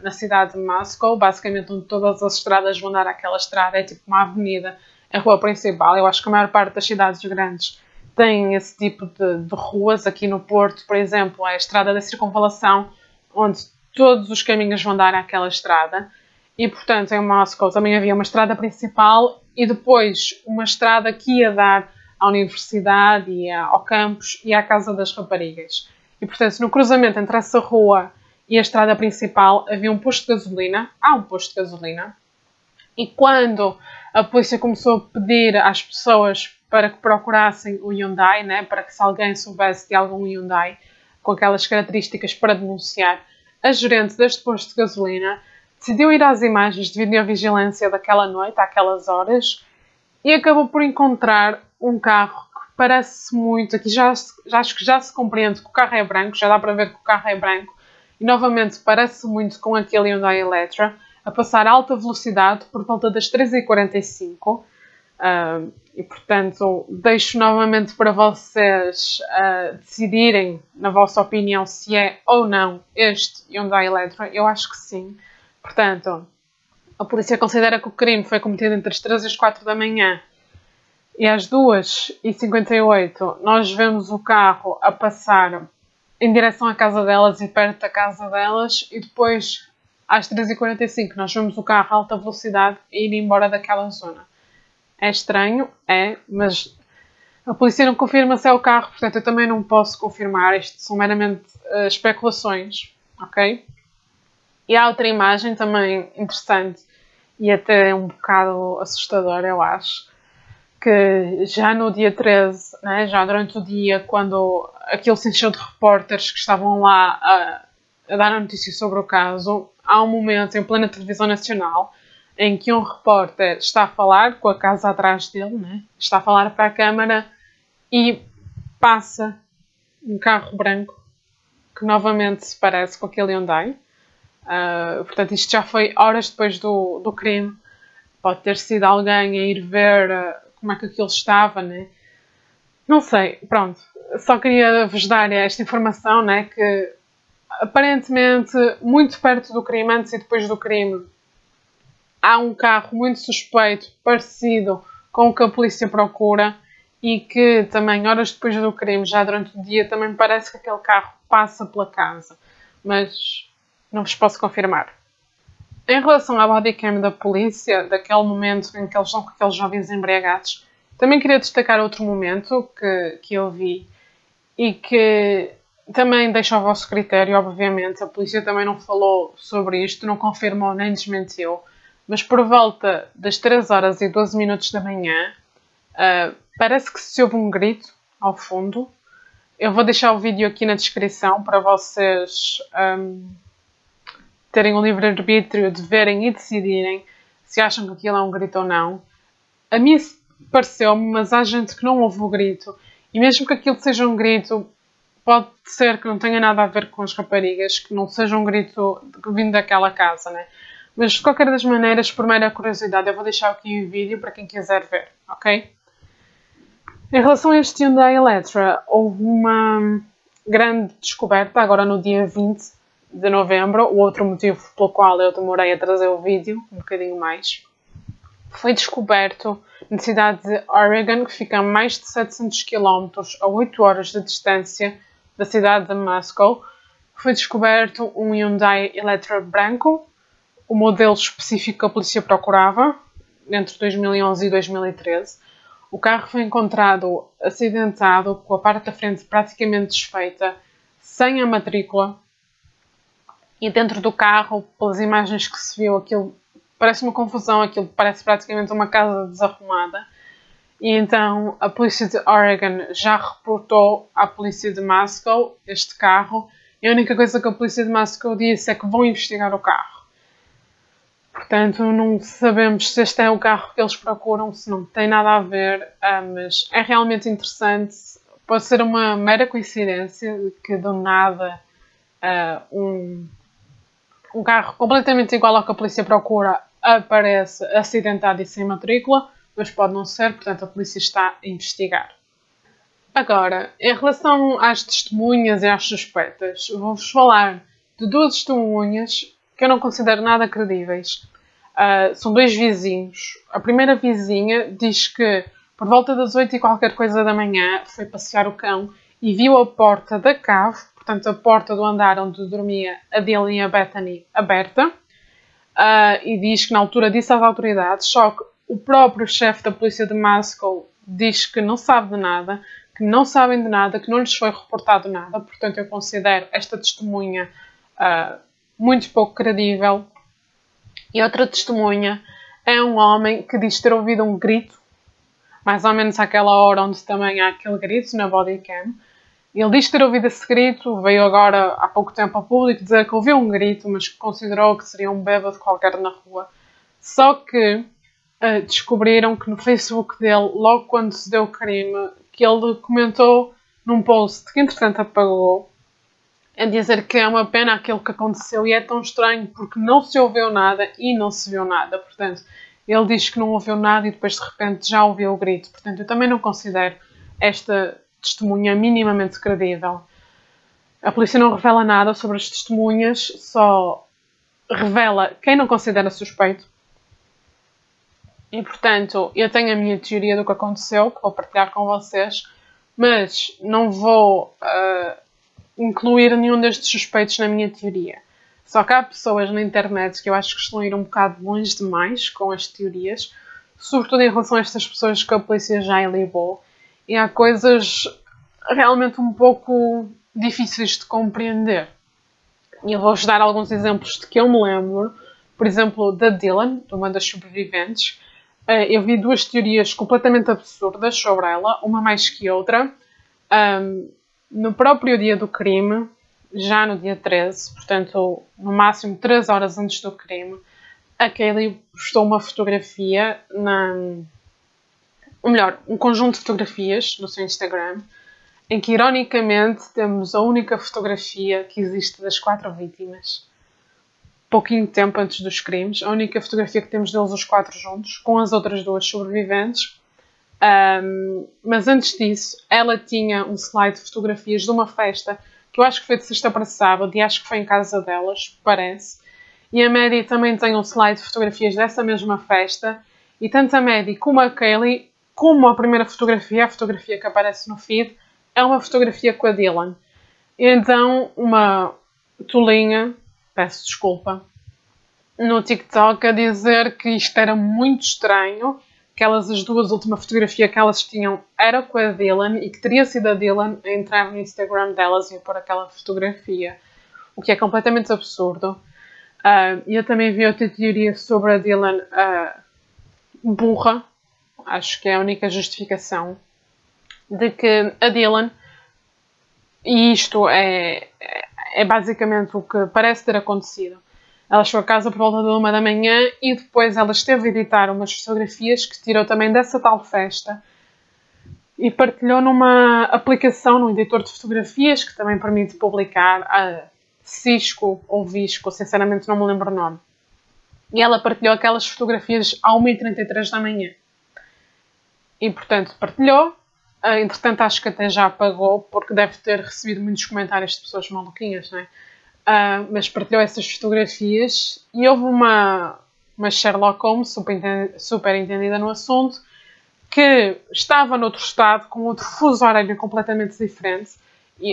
Speaker 1: na cidade de Moscow, basicamente onde todas as estradas vão dar àquela estrada, é tipo uma avenida, a rua principal. Eu acho que a maior parte das cidades grandes tem esse tipo de ruas. Aqui no Porto, por exemplo, é a estrada da circunvalação, onde todos os caminhos vão dar àquela estrada. E, portanto, em Moscow também havia uma estrada principal e depois uma estrada que ia dar à universidade e ao campus e à casa das raparigas. E, portanto, no cruzamento entre essa rua e a estrada principal havia um posto de gasolina. Há um posto de gasolina. E quando a polícia começou a pedir às pessoas para que procurassem o Hyundai, né, para que se alguém soubesse de algum Hyundai com aquelas características para denunciar, a gerente deste posto de gasolina decidiu ir às imagens de videovigilância daquela noite, àquelas horas, e acabou por encontrar um carro que parece muito, aqui acho que já se compreende que o carro é branco, já dá para ver que o carro é branco, e novamente parece muito com aquele Hyundai Elantra, a passar a alta velocidade por volta das 3h45, e portanto deixo novamente para vocês decidirem, na vossa opinião, se é ou não este Hyundai Elantra. Eu acho que sim. Portanto, a polícia considera que o crime foi cometido entre as 3 e as 4 da manhã. E às 2h58 nós vemos o carro a passar em direção à casa delas e perto da casa delas. E depois, às 3h45, nós vemos o carro a alta velocidade e ir embora daquela zona. É estranho, mas a polícia não confirma se é o carro. Portanto, eu também não posso confirmar. Isto são meramente especulações, ok? E há outra imagem também interessante e até um bocado assustadora, eu acho, que já no dia 13, né, já durante o dia, quando aquilo se encheu de repórteres que estavam lá a dar a notícia sobre o caso, há um momento em plena televisão nacional em que um repórter está a falar com a casa atrás dele, né, está a falar para a câmara e passa um carro branco que novamente se parece com aquele Hyundai. Portanto, isto já foi horas depois do crime. Pode ter sido alguém a ir ver como é que aquilo estava, né? Não sei, pronto. Só queria vos dar esta informação, né? Que aparentemente, muito perto do crime, antes e depois do crime, há um carro muito suspeito, parecido com o que a polícia procura e que também, horas depois do crime, já durante o dia, também parece que aquele carro passa pela casa. Mas não vos posso confirmar. Em relação à bodycam da polícia, daquele momento em que eles estão com aqueles jovens embriagados, também queria destacar outro momento que eu vi e que também deixa ao vosso critério, obviamente. A polícia também não falou sobre isto, não confirmou nem desmentiu, mas por volta das 3 horas e 12 minutos da manhã, parece que se ouve um grito ao fundo. Eu vou deixar o vídeo aqui na descrição para vocês terem o livre-arbítrio de verem e decidirem se acham que aquilo é um grito ou não. A mim pareceu-me, mas há gente que não ouve o grito. E mesmo que aquilo seja um grito, pode ser que não tenha nada a ver com as raparigas, que não seja um grito vindo daquela casa, né? Mas de qualquer das maneiras, por mera curiosidade, eu vou deixar aqui o vídeo para quem quiser ver, ok? Em relação a este Hyundai Elantra, houve uma grande descoberta agora no dia 20 de novembro. O outro motivo pelo qual eu demorei a trazer o vídeo, um bocadinho mais, foi descoberto na cidade de Oregon, que fica a mais de 700 km, a 8 horas de distância da cidade de Moscow. Foi descoberto um Hyundai Elantra branco, o modelo específico que a polícia procurava, entre 2011 e 2013. O carro foi encontrado acidentado, com a parte da frente praticamente desfeita, sem a matrícula. E dentro do carro, pelas imagens que se viu, aquilo parece uma confusão, aquilo parece praticamente uma casa desarrumada. E então a polícia de Oregon já reportou à polícia de Moscow este carro. E a única coisa que a polícia de Moscow disse é que vão investigar o carro. Portanto, não sabemos se este é o carro que eles procuram, se não tem nada a ver, mas é realmente interessante. Pode ser uma mera coincidência de que do nada um carro completamente igual ao que a polícia procura aparece acidentado e sem matrícula, mas pode não ser, portanto a polícia está a investigar. Agora, em relação às testemunhas e às suspeitas, vou-vos falar de 2 testemunhas que eu não considero nada credíveis. São 2 vizinhos. A primeira vizinha diz que por volta das 8 e qualquer coisa da manhã foi passear o cão e viu a porta da cave, portanto a porta do andar onde dormia a Dylan e a Bethany, aberta, e diz que na altura disse às autoridades, só que o próprio chefe da polícia de Moscow diz que não sabe de nada, que não sabem de nada, que não lhes foi reportado nada. Portanto, eu considero esta testemunha muito pouco credível. E outra testemunha é um homem que diz ter ouvido um grito, mais ou menos àquela hora onde também há aquele grito na bodycam. Ele diz ter ouvido esse grito, veio agora há pouco tempo ao público dizer que ouviu um grito, mas que considerou que seria um bêbado qualquer na rua. Só que descobriram que no Facebook dele, logo quando se deu o crime, que ele comentou num post que entretanto apagou, a dizer que é uma pena aquilo que aconteceu e é tão estranho porque não se ouviu nada e não se viu nada. Portanto, ele diz que não ouviu nada e depois de repente já ouviu o grito. Portanto, eu também não considero esta testemunha minimamente credível. A polícia não revela nada sobre as testemunhas, só revela quem não considera suspeito. E, portanto, eu tenho a minha teoria do que aconteceu, que vou partilhar com vocês, mas não vou incluir nenhum destes suspeitos na minha teoria. Só que há pessoas na internet que eu acho que estão a ir um bocado longe demais com as teorias, sobretudo em relação a estas pessoas que a polícia já ilibou. E há coisas realmente um pouco difíceis de compreender. E eu vou-vos dar alguns exemplos de que eu me lembro. Por exemplo, da Dylan, uma das sobreviventes. Eu vi 2 teorias completamente absurdas sobre ela, uma mais que outra. No próprio dia do crime, já no dia 13, portanto, no máximo 3 horas antes do crime, a Kaylee postou uma fotografia, ou melhor, um conjunto de fotografias no seu Instagram, em que, ironicamente, temos a única fotografia que existe das 4 vítimas. Pouquinho tempo antes dos crimes, a única fotografia que temos deles os 4 juntos, com as outras 2 sobreviventes. Mas antes disso, ela tinha um slide de fotografias de uma festa que eu acho que foi de sexta para sábado, e acho que foi em casa delas, parece. E a Maddie também tem um slide de fotografias dessa mesma festa. E tanto a Maddie como a Kaylee, como a primeira fotografia, a fotografia que aparece no feed, é uma fotografia com a Dylan. E então, uma tolinha, peço desculpa, no TikTok a dizer que isto era muito estranho, que as duas últimas fotografias que elas tinham era com a Dylan e que teria sido a Dylan a entrar no Instagram delas e a pôr aquela fotografia, o que é completamente absurdo. Eu também vi outra teoria sobre a Dylan burra, acho que é a única justificação, de que a Dylan, e isto é basicamente o que parece ter acontecido, ela chegou a casa por volta de 1 da manhã e depois ela esteve a editar umas fotografias que tirou também dessa tal festa e partilhou numa aplicação, num editor de fotografias que também permite publicar a Cisco ou Visco, sinceramente não me lembro o nome. E ela partilhou aquelas fotografias à 1h33 da manhã. E, portanto, partilhou. Entretanto, acho que até já apagou, porque deve ter recebido muitos comentários de pessoas maluquinhas, não é? Mas partilhou essas fotografias e houve uma Sherlock Holmes super entendida no assunto, que estava noutro estado, com outro fuso horário completamente diferente,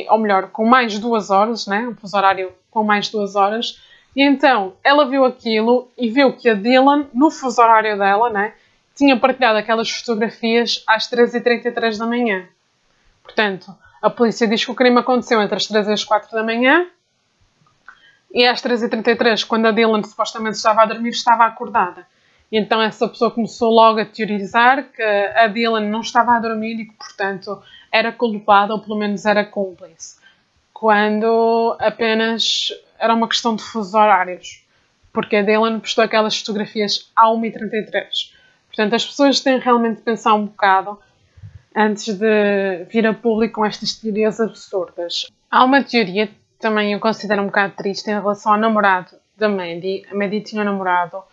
Speaker 1: ou melhor, com mais 2 horas, né? Um fuso horário com mais 2 horas. E então, ela viu aquilo e viu que a Dylan, no fuso horário dela, né, tinha partilhado aquelas fotografias às 3h33 da manhã. Portanto, a polícia diz que o crime aconteceu entre as 3 e as 4 da manhã. E às 3h33, quando a Dylan supostamente estava a dormir, estava acordada. E então essa pessoa começou logo a teorizar que a Dylan não estava a dormir e que, portanto, era culpada ou pelo menos era cúmplice. Quando apenas era uma questão de fusos horários. Porque a Dylan postou aquelas fotografias à 1h33. Portanto, as pessoas têm realmente de pensar um bocado antes de vir a público com estas teorias absurdas. Há uma teoria também eu considero um bocado triste em relação ao namorado da Maddie. A Maddie tinha um namorado,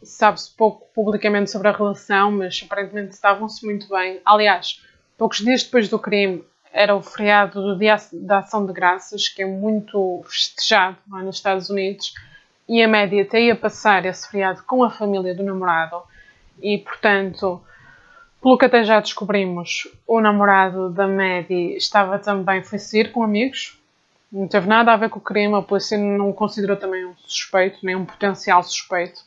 Speaker 1: sabe-se pouco publicamente sobre a relação, mas aparentemente estavam-se muito bem. Aliás, poucos dias depois do crime, era o feriado do Dia da Ação de Graças, que é muito festejado lá nos Estados Unidos, e a Maddie até ia passar esse feriado com a família do namorado, e portanto, pelo que até já descobrimos, o namorado da Maddie estava também, foi sair com amigos, não teve nada a ver com o crime, a polícia não o considerou também um suspeito, nem um potencial suspeito.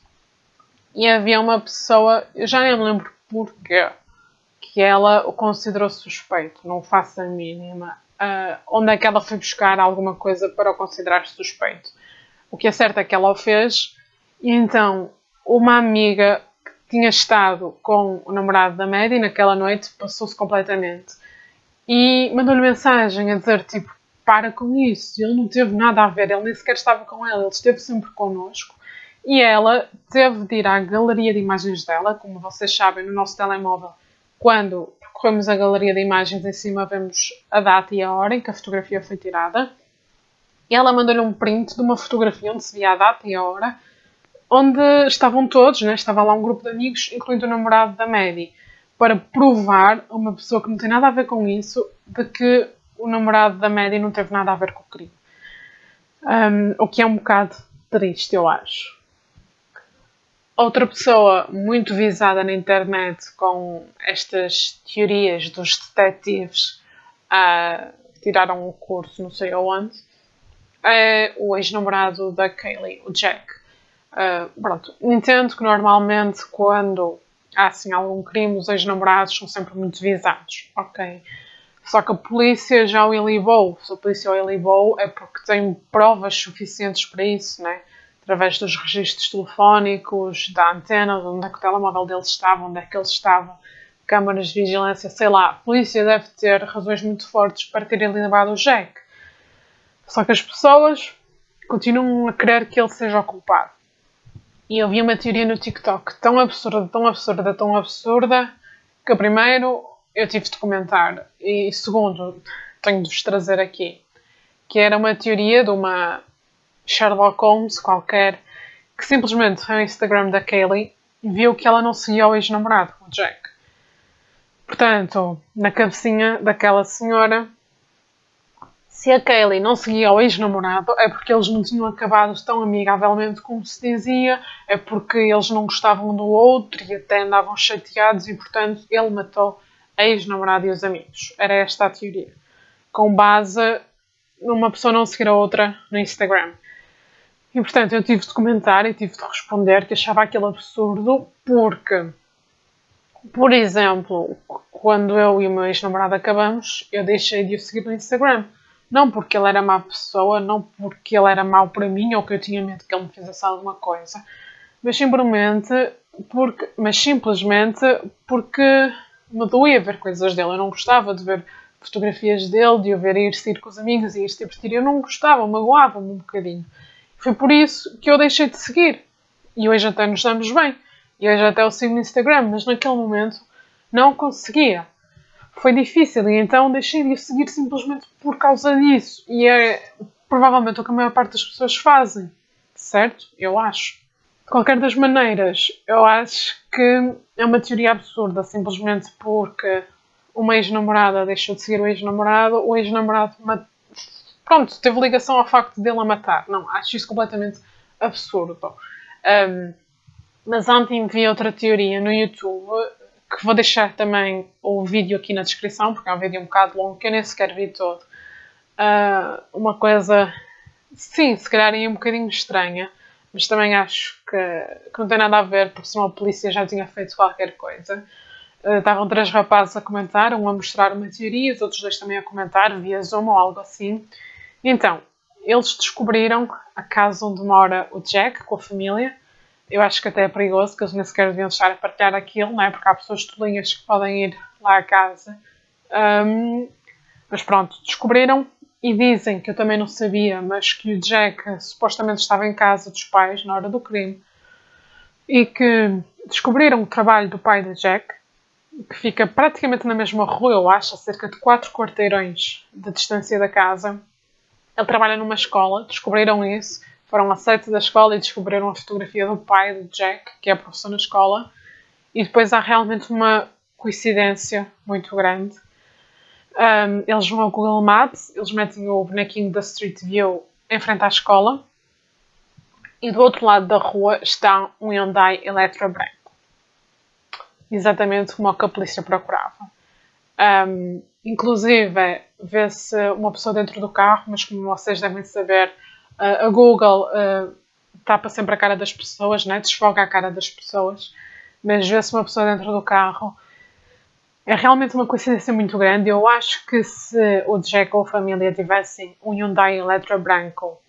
Speaker 1: E havia uma pessoa, eu já nem me lembro porquê, que ela o considerou suspeito, não faço a mínima. Onde é que ela foi buscar alguma coisa para o considerar suspeito? O que é certo é que ela o fez, e então uma amiga que tinha estado com o namorado da Maddie naquela noite passou-se completamente. E mandou-lhe mensagem a dizer, tipo, para com isso, ele não teve nada a ver, ele nem sequer estava com ela, ele esteve sempre connosco. E ela teve de ir à galeria de imagens dela, como vocês sabem, no nosso telemóvel, quando percorremos a galeria de imagens, em cima vemos a data e a hora em que a fotografia foi tirada. E ela mandou-lhe um print de uma fotografia onde se via a data e a hora, onde estavam todos, né? Estava lá um grupo de amigos, incluindo o namorado da Maddie, para provar a uma pessoa que não tem nada a ver com isso, de que o namorado da Maddie não teve nada a ver com o crime. O que é um bocado triste, eu acho. Outra pessoa muito visada na internet com estas teorias dos detetives que tiraram o curso não sei aonde é o ex-namorado da Kaylee, o Jack. Pronto, entendo que normalmente quando há assim algum crime, os ex-namorados são sempre muito visados, ok? Só que a polícia já o ilibou. Se a polícia o ilibou é porque tem provas suficientes para isso, né? Através dos registros telefónicos, da antena, onde é que o telemóvel deles estava, onde é que ele estava, câmaras de vigilância, sei lá. A polícia deve ter razões muito fortes para terem ilibado o Jack. Só que as pessoas continuam a querer que ele seja o culpado. E eu vi uma teoria no TikTok tão absurda, tão absurda, tão absurda, que primeiro eu tive de comentar e segundo tenho de vos trazer aqui, que era uma teoria de uma Sherlock Holmes qualquer que simplesmente foi no Instagram da Kaylee e viu que ela não seguia o ex-namorado, o Jack. Portanto, na cabecinha daquela senhora, Se a Kaylee não seguia o ex-namorado, é porque eles não tinham acabado tão amigavelmente como se dizia, é porque eles não gostavam um do outro e até andavam chateados e, portanto, ele matou a ex-namorada e os amigos. Era esta a teoria. Com base numa pessoa não seguir a outra no Instagram. E, portanto, eu tive de comentar e tive de responder que achava aquilo absurdo porque, por exemplo, quando eu e o meu ex-namorado acabamos, eu deixei de o seguir no Instagram. Não porque ele era má pessoa, não porque ele era mau para mim ou que eu tinha medo que ele me fizesse alguma coisa, mas simplesmente porque me doía ver coisas dele. Eu não gostava de ver fotografias dele, de o ver ir sair com os amigos e ir se divertir. Eu não gostava, magoava-me um bocadinho. Foi por isso que eu deixei de seguir. E hoje até nos damos bem. E hoje até o sigo no Instagram, mas naquele momento não conseguia. Foi difícil e então deixei de o seguir simplesmente por causa disso. E é provavelmente o que a maior parte das pessoas fazem. Certo? Eu acho. De qualquer das maneiras, eu acho que é uma teoria absurda, simplesmente porque uma ex-namorada deixou de seguir o ex-namorado pronto, teve ligação ao facto dele a matar. Não, acho isso completamente absurdo. Mas ontem vi outra teoria no YouTube, que vou deixar também o vídeo aqui na descrição, porque é um vídeo um bocado longo, que eu nem sequer vi todo. Uma coisa, sim, se calhar é um bocadinho estranha, mas também acho que não tem nada a ver, porque senão a polícia já tinha feito qualquer coisa. Estavam 3 rapazes a comentar, um a mostrar uma teoria, os outros 2 também a comentar, via Zoom ou algo assim. Então, eles descobriram a casa onde mora o Jack, com a família. Eu acho que até é perigoso, que eles nem sequer deviam estar a partilhar aquilo, não é? Porque há pessoas tolinhas que podem ir lá à casa. Mas pronto, descobriram e dizem, que eu também não sabia, mas que o Jack supostamente estava em casa dos pais na hora do crime. E que descobriram o trabalho do pai do Jack, que fica praticamente na mesma rua, eu acho, a cerca de 4 quarteirões de distância da casa. Ele trabalha numa escola, descobriram isso, foram ao site da escola e descobriram a fotografia do pai do Jack, que é professor na escola, e depois há realmente uma coincidência muito grande. Eles vão ao Google Maps, eles metem o bonequinho da Street View em frente à escola, e do outro lado da rua está um Hyundai Elantra branco. Exatamente como o que a polícia procurava. Inclusive, vê-se uma pessoa dentro do carro, mas como vocês devem saber, a Google tapa sempre a cara das pessoas, né? Desfoga a cara das pessoas, mas vê-se uma pessoa dentro do carro. É realmente uma coincidência muito grande. Eu acho que se o Jack ou a família tivessem um Hyundai Elantra branco,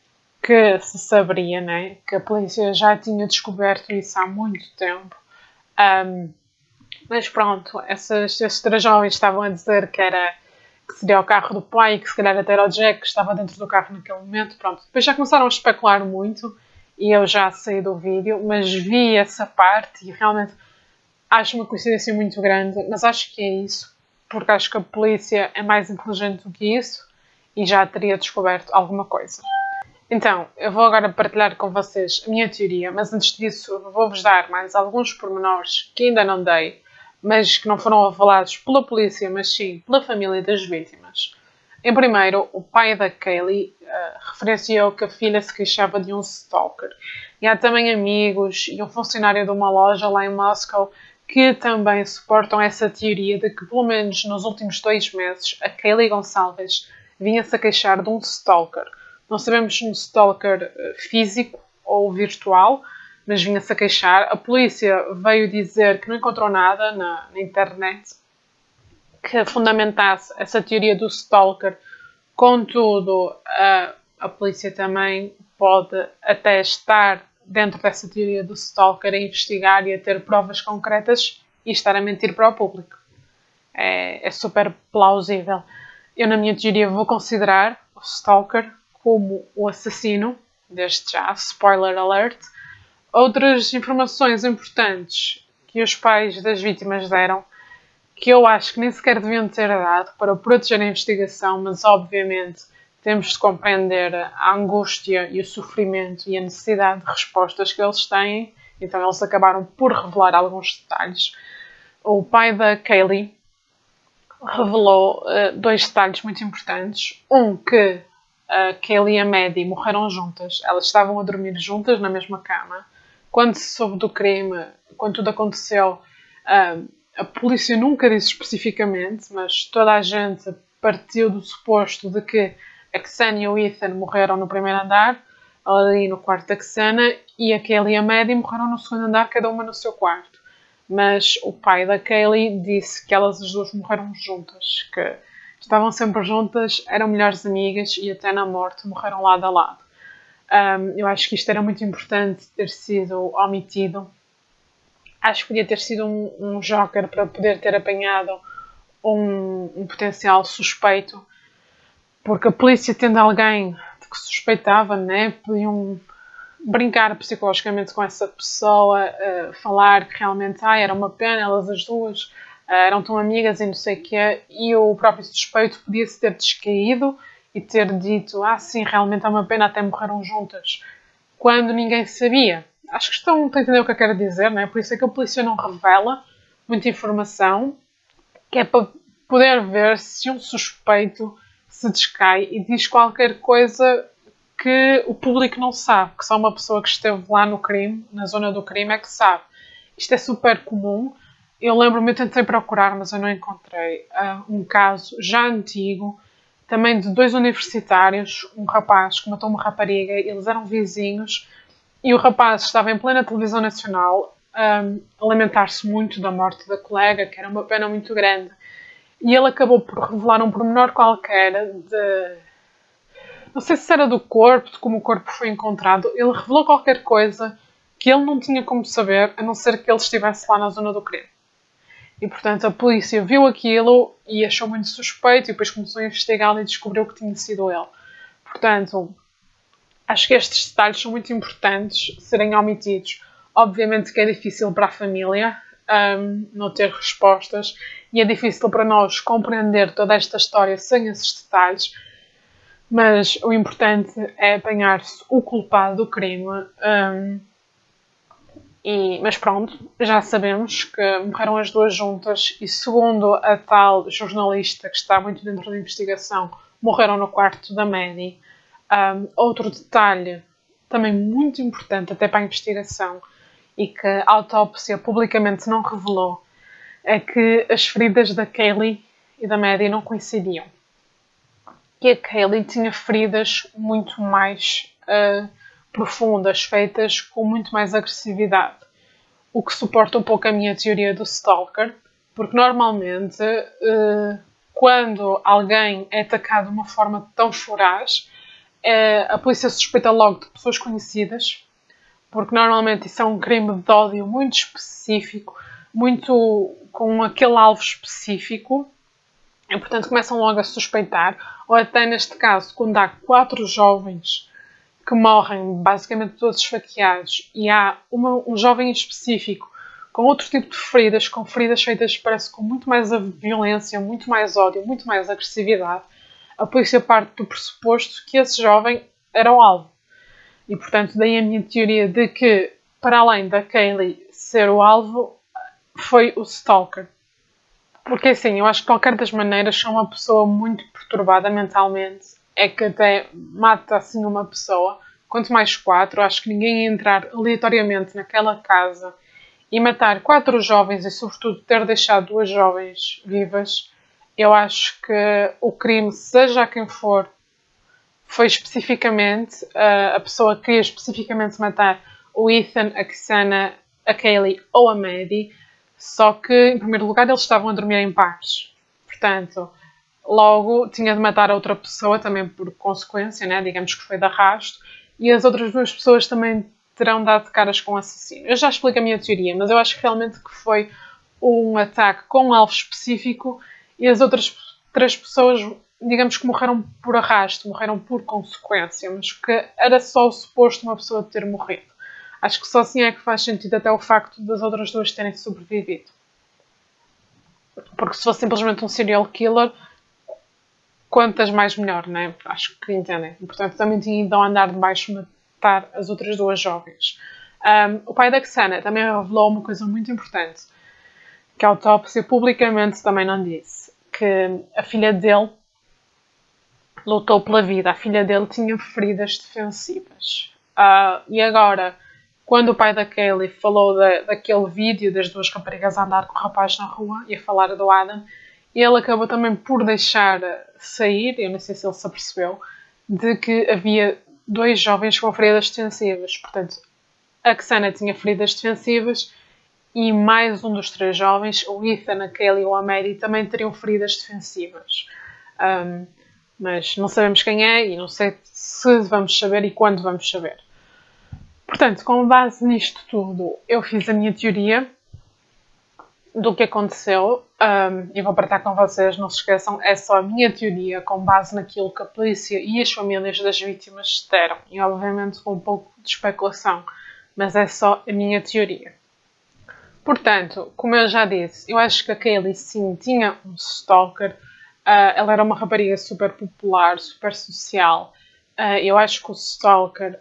Speaker 1: que se saberia, né? Que a polícia já tinha descoberto isso há muito tempo. Mas pronto, esses 3 jovens estavam a dizer que seria o carro do pai, que se calhar até era o Jack que estava dentro do carro naquele momento. Pronto, depois já começaram a especular muito e eu já saí do vídeo, mas vi essa parte e realmente acho uma coincidência muito grande, mas acho que é isso, porque acho que a polícia é mais inteligente do que isso e já teria descoberto alguma coisa. Então, eu vou agora partilhar com vocês a minha teoria, mas antes disso vou-vos dar mais alguns pormenores que ainda não dei, mas que não foram avalados pela polícia, mas sim pela família das vítimas. Em primeiro, o pai da Kaylee referenciou que a filha se queixava de um stalker. E há também amigos e um funcionário de uma loja lá em Moscow que também suportam essa teoria de que, pelo menos nos últimos 2 meses, a Kaylee Gonçalves vinha-se a queixar de um stalker. Não sabemos se um stalker físico ou virtual, mas vinha-se a queixar. A polícia veio dizer que não encontrou nada na internet que fundamentasse essa teoria do stalker. Contudo, a polícia também pode até estar dentro dessa teoria do stalker a investigar e a ter provas concretas e estar a mentir para o público. É super plausível. Eu, na minha teoria, vou considerar o stalker como o assassino, desde já, spoiler alert. Outras informações importantes que os pais das vítimas deram, que eu acho que nem sequer deviam ter dado para proteger a investigação, mas obviamente temos de compreender a angústia e o sofrimento e a necessidade de respostas que eles têm, então eles acabaram por revelar alguns detalhes. O pai da Kaylee revelou dois detalhes muito importantes. Um, que a Kaylee e a Maddie morreram juntas. Elas estavam a dormir juntas na mesma cama. Quando se soube do crime, quando tudo aconteceu, a polícia nunca disse especificamente, mas toda a gente partiu do suposto de que a Xana e o Ethan morreram no primeiro andar, ali no quarto da Xana, e a Kaylee e a Maddie morreram no segundo andar, cada uma no seu quarto. Mas o pai da Kaylee disse que elas as duas morreram juntas, que estavam sempre juntas, eram melhores amigas e até na morte morreram lado a lado. Eu acho que isto era muito importante ter sido omitido. Acho que podia ter sido um joker para poder ter apanhado um potencial suspeito, porque a polícia tendo alguém de que suspeitava, né, podiam brincar psicologicamente com essa pessoa, falar que realmente era uma pena, elas as duas eram tão amigas e não sei o quê, e o próprio suspeito podia-se ter descaído e ter dito, sim, realmente é uma pena, até morreram juntas, quando ninguém sabia. Acho que estão a entender o que eu quero dizer, não é? Por isso é que a polícia não revela muita informação, que é para poder ver se um suspeito se descai e diz qualquer coisa que o público não sabe, que só uma pessoa que esteve lá no crime, na zona do crime, é que sabe. Isto é super comum. Eu lembro-me, eu tentei procurar, mas eu não encontrei um caso já antigo, também de dois universitários, um rapaz que matou uma rapariga, eles eram vizinhos, e o rapaz estava em plena televisão nacional a lamentar-se muito da morte da colega, que era uma pena muito grande. E ele acabou por revelar um pormenor qualquer de... Não sei se era do corpo, de como o corpo foi encontrado. Ele revelou qualquer coisa que ele não tinha como saber, a não ser que ele estivesse lá na zona do crime. E, portanto, a polícia viu aquilo e achou muito suspeito e depois começou a investigá-lo e descobriu que tinha sido ele. Portanto, acho que estes detalhes são muito importantes serem omitidos. Obviamente que é difícil para a família não ter respostas e é difícil para nós compreender toda esta história sem esses detalhes, mas o importante é apanhar-se o culpado do crime. Mas pronto, já sabemos que morreram as duas juntas e, segundo a tal jornalista que está muito dentro da investigação, morreram no quarto da Maddie. Outro detalhe, também muito importante até para a investigação, e que a autópsia publicamente não revelou, é que as feridas da Kaylee e da Maddie não coincidiam. E a Kaylee tinha feridas muito mais profundas, feitas com muito mais agressividade. O que suporta um pouco a minha teoria do stalker, porque normalmente quando alguém é atacado de uma forma tão voraz, a polícia suspeita logo de pessoas conhecidas, porque normalmente isso é um crime de ódio muito específico, muito com aquele alvo específico, e portanto começam logo a suspeitar, ou até neste caso, quando há 4 jovens que morrem basicamente todos esfaqueados e há um jovem específico com outro tipo de feridas, com feridas feitas parece com muito mais violência, muito mais ódio, muito mais agressividade, a polícia parte do pressuposto que esse jovem era o alvo. E portanto daí a minha teoria de que, para além da Kaylee ser o alvo, foi o stalker. Porque assim, eu acho que de qualquer das maneiras, se uma pessoa muito perturbada mentalmente é que até mata assim uma pessoa, quanto mais 4, acho que ninguém ia entrar aleatoriamente naquela casa e matar 4 jovens e sobretudo ter deixado 2 jovens vivas. Eu acho que o crime, seja quem for, foi especificamente, a pessoa queria especificamente matar o Ethan, a Xana, a Kaylee ou a Maddie, só que, em primeiro lugar, eles estavam a dormir em paz. Portanto, logo tinha de matar a outra pessoa, também por consequência, né? Digamos que foi de arrasto, e as outras 2 pessoas também terão dado caras com o assassino. Eu já explico a minha teoria, mas eu acho que realmente que foi um ataque com um alvo específico e as outras 3 pessoas, digamos que morreram por arrasto, morreram por consequência, mas que era só o suposto de uma pessoa ter morrido. Acho que só assim é que faz sentido até o facto das outras 2 terem sobrevivido. Porque se fosse simplesmente um serial killer, quantas mais melhor, né? Acho que entendem. E, portanto, também tinha ido ao andar de baixo matar as outras 2 jovens. O pai da Xana também revelou uma coisa muito importante, que a autópsia publicamente também não disse, que a filha dele lutou pela vida. A filha dele tinha feridas defensivas. E agora, quando o pai da Kaylee falou daquele vídeo das duas raparigas a andar com o rapaz na rua e a falar do Adam, ele acabou também por deixar sair, eu não sei se ele se apercebeu, de que havia 2 jovens com feridas defensivas. Portanto, a Xana tinha feridas defensivas e mais um dos 3 jovens, o Ethan, a Kaylee ou a Mary, também teriam feridas defensivas. Mas não sabemos quem é e não sei se vamos saber e quando vamos saber. Portanto, com base nisto tudo, eu fiz a minha teoria do que aconteceu e vou partilhar com vocês, não se esqueçam, é só a minha teoria com base naquilo que a polícia e as famílias das vítimas deram. E obviamente com um pouco de especulação, mas é só a minha teoria. Portanto, como eu já disse, eu acho que a Kaylee sim tinha um stalker. Ela era uma rapariga super popular, super social. Eu acho que o stalker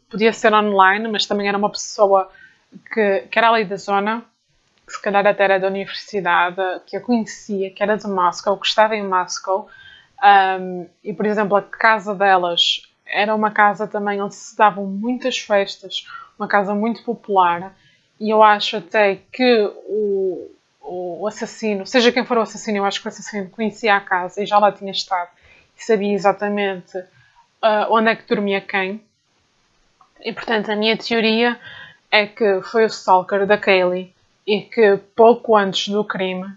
Speaker 1: podia ser online, mas também era uma pessoa que era ali da zona, que se calhar até era da universidade, que a conhecia, que era de Moscow, que estava em Moscow. E, por exemplo, a casa delas era uma casa também onde se davam muitas festas, uma casa muito popular. E eu acho até que o assassino, seja quem for o assassino, eu acho que o assassino conhecia a casa e já lá tinha estado e sabia exatamente onde é que dormia quem. E, portanto, a minha teoria é que foi o stalker da Kaylee e que pouco antes do crime,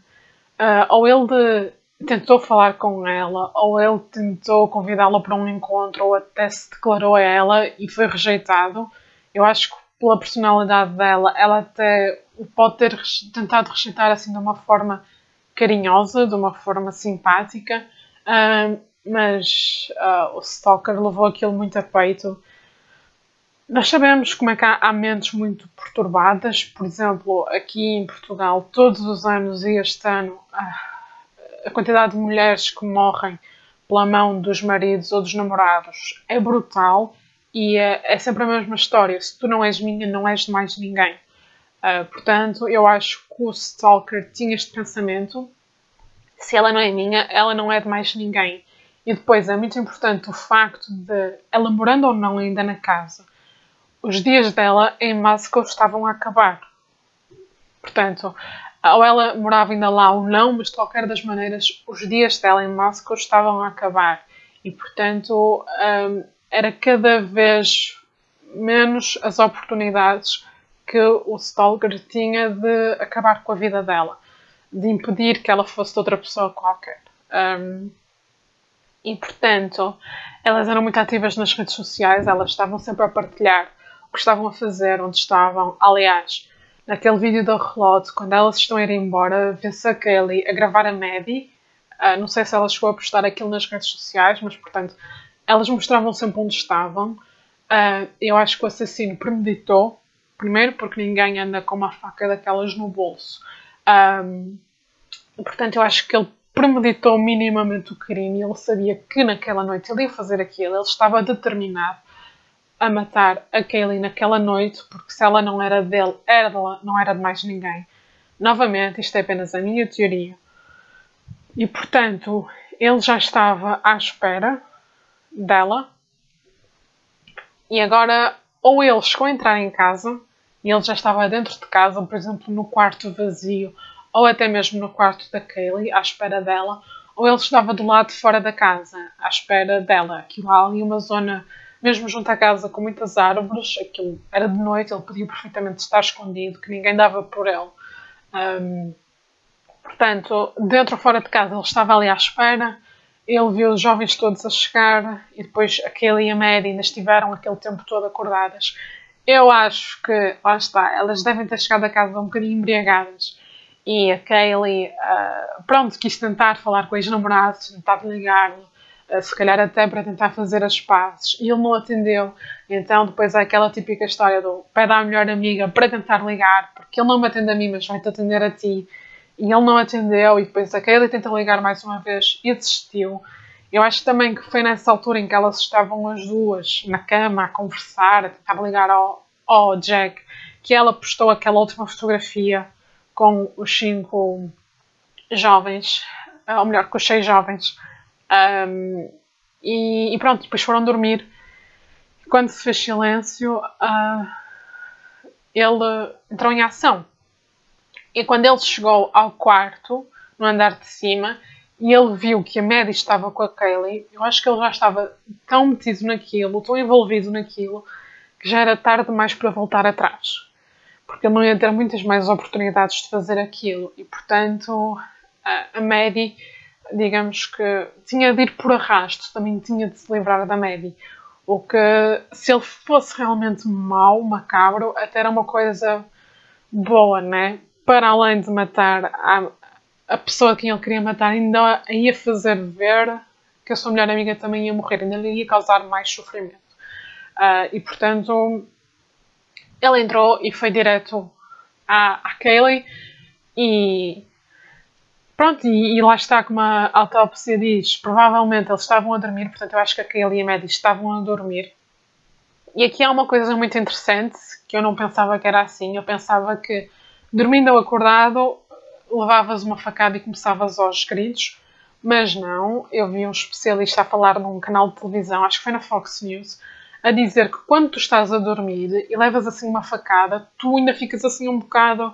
Speaker 1: ou ele tentou falar com ela, ou ele tentou convidá-la para um encontro, ou até se declarou a ela e foi rejeitado. Eu acho que pela personalidade dela, ela até pode ter tentado rejeitar assim de uma forma carinhosa, de uma forma simpática, mas o stalker levou aquilo muito a peito. Nós sabemos como é que há mentes muito perturbadas. Por exemplo, aqui em Portugal, todos os anos e este ano, a quantidade de mulheres que morrem pela mão dos maridos ou dos namorados é brutal e é sempre a mesma história. Se tu não és minha, não és de mais ninguém. Portanto, eu acho que o stalker tinha este pensamento. Se ela não é minha, ela não é de mais ninguém. E depois é muito importante o facto de ela morando ou não ainda na casa, os dias dela em Moscow estavam a acabar. Portanto, ou ela morava ainda lá ou não, mas de qualquer das maneiras, os dias dela em Moscow estavam a acabar. E, portanto, era cada vez menos as oportunidades que o stalker tinha de acabar com a vida dela, de impedir que ela fosse de outra pessoa qualquer. E, portanto, elas eram muito ativas nas redes sociais, elas estavam sempre a partilhar o que estavam a fazer, onde estavam. Aliás, naquele vídeo da relote, quando elas estão a ir embora, vê-se a Kaylee a gravar a Maddie. Não sei se ela chegou a postar aquilo nas redes sociais, mas, portanto, elas mostravam sempre onde estavam. Eu acho que o assassino premeditou, primeiro porque ninguém anda com uma faca daquelas no bolso. Portanto, eu acho que ele premeditou minimamente o crime. Ele sabia que naquela noite ele ia fazer aquilo. Ele estava determinado a matar a Kaylee naquela noite, porque se ela não era dele, era dela, não era de mais ninguém. Novamente, isto é apenas a minha teoria. E, portanto, ele já estava à espera dela. E agora, ou ele chegou a entrar em casa, e ele já estava dentro de casa, por exemplo, no quarto vazio, ou até mesmo no quarto da Kaylee, à espera dela, ou ele estava do lado de fora da casa, à espera dela. Aquilo há ali uma zona, mesmo junto à casa, com muitas árvores, aquilo era de noite, ele podia perfeitamente estar escondido, que ninguém dava por ele. Portanto, dentro ou fora de casa, ele estava ali à espera, ele viu os jovens todos a chegar, e depois a Kaylee e a Maddie ainda estiveram aquele tempo todo acordadas. Eu acho que, lá está, elas devem ter chegado a casa um bocadinho embriagadas. E a Kaylee, pronto, quis tentar falar com o ex-namorado, tentar ligar-lhe, se calhar até para tentar fazer as pazes. E ele não atendeu. Então depois há aquela típica história do pede à melhor amiga para tentar ligar, porque ele não me atende a mim, mas vai-te atender a ti. E ele não atendeu, e depois a Kaylee tenta ligar mais uma vez e desistiu. Eu acho também que foi nessa altura em que elas estavam as duas na cama a conversar, a tentar ligar ao Jack, que ela postou aquela última fotografia com os 5 jovens. ou melhor, com os 6 jovens. E pronto, depois foram dormir. Quando se fez silêncio, ele entrou em ação. E quando ele chegou ao quarto, no andar de cima, e ele viu que a Maddie estava com a Kaylee, eu acho que ele já estava tão metido naquilo, tão envolvido naquilo, que já era tarde demais para voltar atrás. Porque ele não ia ter muitas mais oportunidades de fazer aquilo. E, portanto, a Maddie, digamos que tinha de ir por arrasto, também tinha de se livrar da Maddie. O que, se ele fosse realmente mau, macabro, até era uma coisa boa, né? Para além de matar a pessoa que ele queria matar, ainda ia fazer ver que a sua melhor amiga também ia morrer, ainda lhe ia causar mais sofrimento. E portanto, ele entrou e foi direto à Kaylee e pronto, e lá está, como a autópsia diz, provavelmente eles estavam a dormir, portanto eu acho que a Kaylee e a Maddie estavam a dormir. E aqui há uma coisa muito interessante, que eu não pensava que era assim, eu pensava que dormindo ou acordado levavas uma facada e começavas aos gritos, mas não, eu vi um especialista a falar num canal de televisão, acho que foi na Fox News, a dizer que quando tu estás a dormir e levas assim uma facada, tu ainda ficas assim um bocado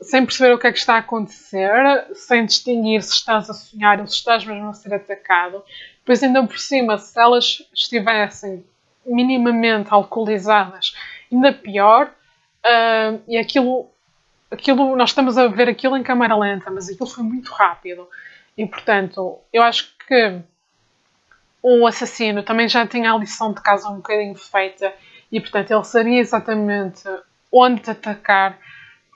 Speaker 1: sem perceber o que é que está a acontecer, sem distinguir se estás a sonhar ou se estás mesmo a ser atacado. Depois ainda por cima, se elas estivessem minimamente alcoolizadas, ainda pior, e aquilo, nós estamos a ver aquilo em câmara lenta, mas aquilo foi muito rápido. E portanto, eu acho que o assassino também já tinha a lição de casa um bocadinho feita e portanto ele sabia exatamente onde te atacar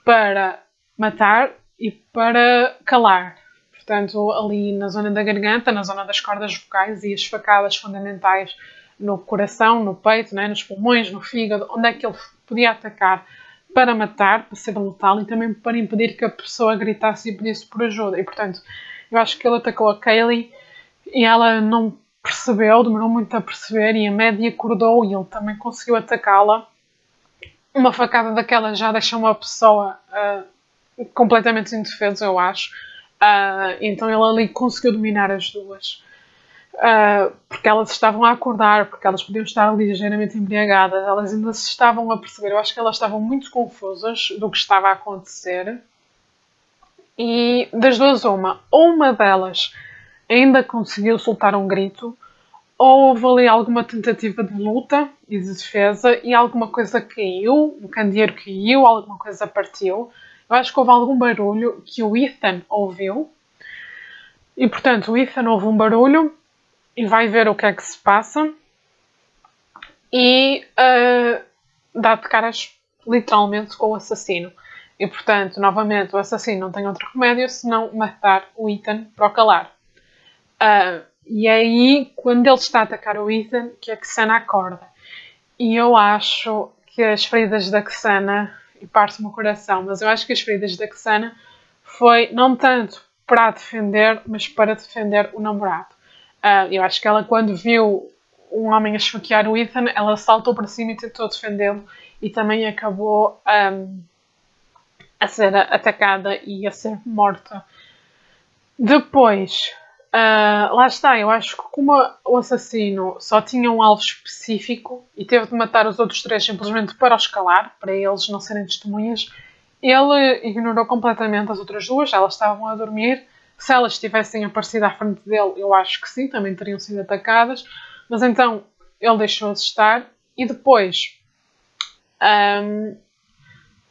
Speaker 1: para matar e para calar. Portanto, ali na zona da garganta, na zona das cordas vocais e as facadas fundamentais no coração, no peito, né, nos pulmões, no fígado, onde é que ele podia atacar para matar, para ser letal e também para impedir que a pessoa gritasse e pedisse por ajuda. E, portanto, eu acho que ele atacou a Kaylee e ela não percebeu, demorou muito a perceber e a Maddie acordou e ele também conseguiu atacá-la. Uma facada daquela já deixa uma pessoa completamente indefesa, eu acho. Então ele ali conseguiu dominar as duas. Porque elas estavam a acordar, porque elas podiam estar ligeiramente embriagadas, elas ainda se estavam a perceber. Eu acho que elas estavam muito confusas do que estava a acontecer. E das duas, uma delas ainda conseguiu soltar um grito, ou houve ali alguma tentativa de luta e de defesa e alguma coisa caiu, um candeeiro caiu, alguma coisa partiu. Eu acho que houve algum barulho que o Ethan ouviu. E, portanto, o Ethan ouve um barulho e vai ver o que é que se passa e dá de caras literalmente com o assassino. E, portanto, novamente, o assassino não tem outro remédio senão matar o Ethan para o calar. E é aí, quando ele está a atacar o Ethan, que a Xana acorda. E eu acho que as feridas da Xana, e parte-me o coração, mas eu acho que as feridas da Xana foi não tanto para a defender, mas para defender o namorado. Eu acho que ela, quando viu um homem a esfaquear o Ethan, ela saltou para cima e tentou defendê-lo e também acabou a ser atacada e a ser morta. Depois, lá está, eu acho que como o assassino só tinha um alvo específico e teve de matar os outros 3 simplesmente para os calar, para eles não serem testemunhas, ele ignorou completamente as outras 2, elas estavam a dormir. Se elas tivessem aparecido à frente dele, eu acho que sim, também teriam sido atacadas, mas então ele deixou-as estar. E depois,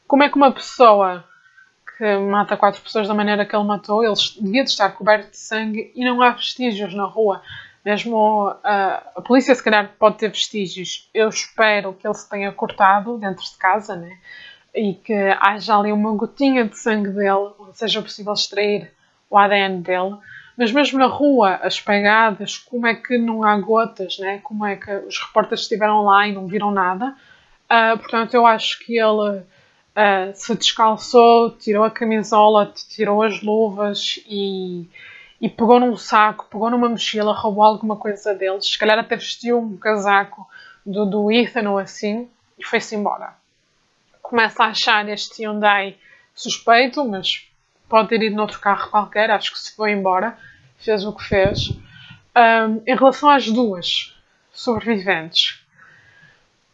Speaker 1: como é que uma pessoa que mata 4 pessoas da maneira que ele matou, ele devia de estar coberto de sangue e não há vestígios na rua. Mesmo a polícia se calhar pode ter vestígios. Eu espero que ele se tenha cortado dentro de casa, né? E que haja ali uma gotinha de sangue dele, onde seja possível extrair o ADN dele. Mas mesmo na rua, as pegadas, como é que não há gotas, né? Como é que os repórteres estiveram lá e não viram nada? Portanto, eu acho que ele se descalçou, tirou a camisola, tirou as luvas e pegou num saco, pegou numa mochila, roubou alguma coisa deles. Se calhar até vestiu um casaco do Ethan ou assim e foi-se embora. Começa a achar este Hyundai suspeito, mas pode ter ido noutro carro qualquer, acho que se foi embora, fez o que fez. Em relação às duas sobreviventes,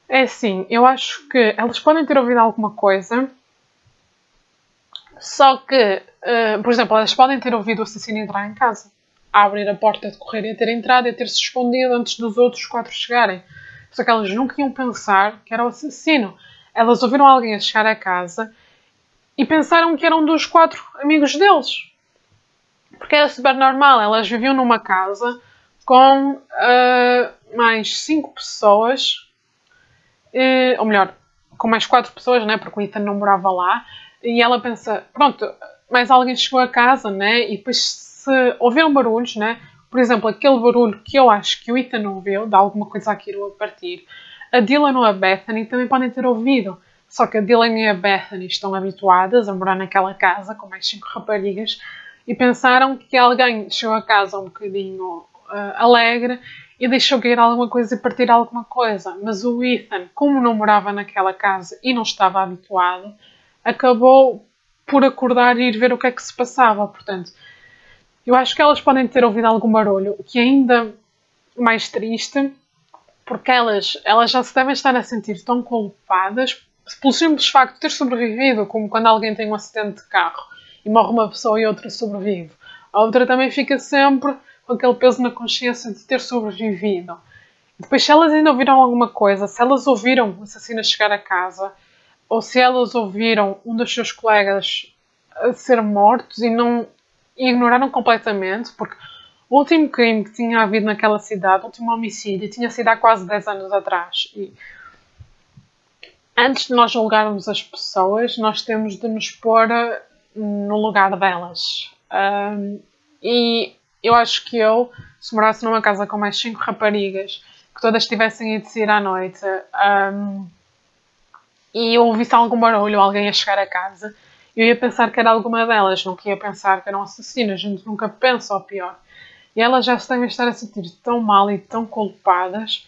Speaker 1: é assim, eu acho que elas podem ter ouvido alguma coisa, só que, por exemplo, elas podem ter ouvido o assassino entrar em casa, a abrir a porta de correr e a ter entrado e a ter-se escondido antes dos outros 4 chegarem. Só que elas nunca iam pensar que era o assassino. Elas ouviram alguém a chegar a casa e pensaram que era um dos 4 amigos deles. Porque era super normal. Elas viviam numa casa com mais 5 pessoas. Ou melhor, com mais 4 pessoas, né? Porque o Ethan não morava lá. E ela pensa, pronto, mais alguém chegou a casa, né? E depois se ouviram barulhos, né? Por exemplo, aquele barulho que eu acho que o Ethan não ouviu, de alguma coisa aquilo a partir. A Dylan ou a Bethany também podem ter ouvido. Só que a Dylan e a Bethany estão habituadas a morar naquela casa com mais 5 raparigas e pensaram que alguém chegou a casa um bocadinho alegre e deixou cair alguma coisa e partir alguma coisa. Mas o Ethan, como não morava naquela casa e não estava habituado, acabou por acordar e ir ver o que é que se passava. Portanto, eu acho que elas podem ter ouvido algum barulho, o que é ainda mais triste, porque elas já se devem estar a sentir tão culpadas pelo simples facto de ter sobrevivido, como quando alguém tem um acidente de carro e morre uma pessoa e outra sobrevive. A outra também fica sempre com aquele peso na consciência de ter sobrevivido. E depois, se elas ainda ouviram alguma coisa, se elas ouviram o assassino chegar a casa, ou se elas ouviram um dos seus colegas a ser mortos e não ignoraram completamente, porque o último crime que tinha havido naquela cidade, o último homicídio, tinha sido há quase 10 anos atrás. E antes de nós julgarmos as pessoas, nós temos de nos pôr no lugar delas. E eu acho que se morasse numa casa com mais 5 raparigas, que todas tivessem ido sair à noite, e eu ouvisse algum barulho, alguém a chegar a casa, eu ia pensar que era alguma delas, nunca ia pensar que eram assassinas. A gente nunca pensa ao pior. E elas já se devem estar a sentir tão mal e tão culpadas,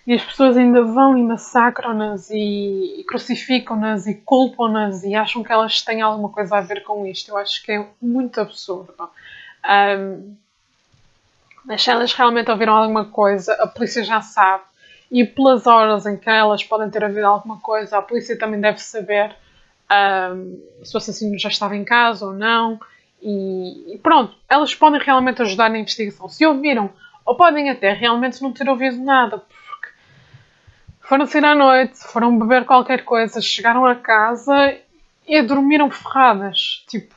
Speaker 1: e as pessoas ainda vão e massacram-nas e crucificam-nas e culpam-nas e acham que elas têm alguma coisa a ver com isto. Eu acho que é muito absurdo. Mas se elas realmente ouviram alguma coisa, a polícia já sabe. E pelas horas em que elas podem ter ouvido alguma coisa, a polícia também deve saber se o assassino já estava em casa ou não. E pronto, elas podem realmente ajudar na investigação. Se ouviram, ou podem até realmente não ter ouvido nada, porque foram sair à noite, foram beber qualquer coisa, chegaram a casa e dormiram ferradas. Tipo,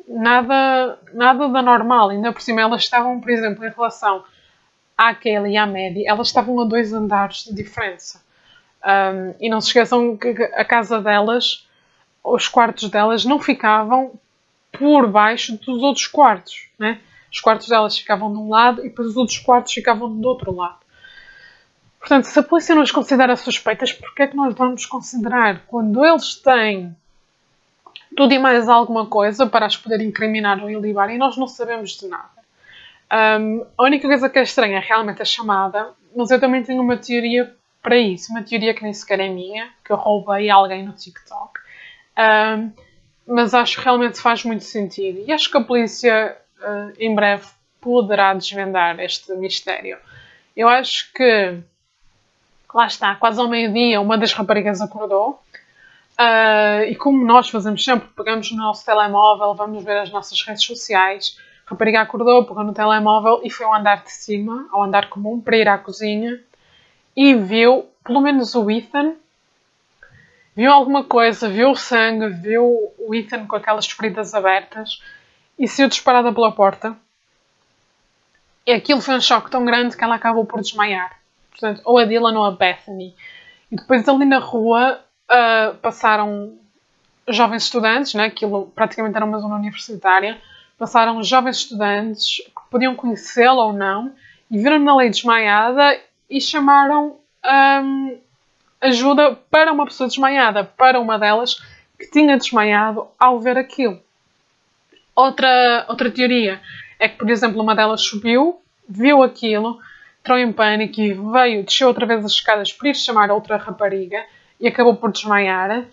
Speaker 1: nada da normal. Ainda por cima, elas estavam, por exemplo, em relação à Kelly e à Maddie, elas estavam a 2 andares de diferença. E não se esqueçam que a casa delas, os quartos delas, não ficavam por baixo dos outros quartos, né? Os quartos delas ficavam de um lado e depois os outros quartos ficavam do outro lado. Portanto, se a polícia nos considera suspeitas, porquê é que nós vamos considerar? Quando eles têm tudo e mais alguma coisa para as poderem incriminar ou ilibar e nós não sabemos de nada. A única coisa que é estranha é realmente a chamada, mas eu também tenho uma teoria para isso. Uma teoria que nem sequer é minha, que eu roubei a alguém no TikTok. Mas acho que realmente faz muito sentido. E acho que a polícia, em breve, poderá desvendar este mistério. Eu acho que, lá está, quase ao meio-dia, uma das raparigas acordou. E como nós fazemos sempre, pegamos no nosso telemóvel, vamos ver as nossas redes sociais. A rapariga acordou, pegou no telemóvel e foi ao andar de cima, ao andar comum, para ir à cozinha. E viu, pelo menos o Ethan, viu alguma coisa, viu o sangue, viu o Ethan com aquelas feridas abertas e saiu disparada pela porta. E aquilo foi um choque tão grande que ela acabou por desmaiar. Portanto, ou a Dylan ou a Bethany. E depois ali na rua passaram jovens estudantes, né? Aquilo praticamente era uma zona universitária. Passaram jovens estudantes que podiam conhecê-la ou não e viram-na ali desmaiada e chamaram ajuda para uma pessoa desmaiada, para uma delas que tinha desmaiado ao ver aquilo. Outra teoria é que, por exemplo, uma delas subiu, viu aquilo, entrou em pânico e desceu outra vez as escadas para ir chamar a outra rapariga e acabou por desmaiar.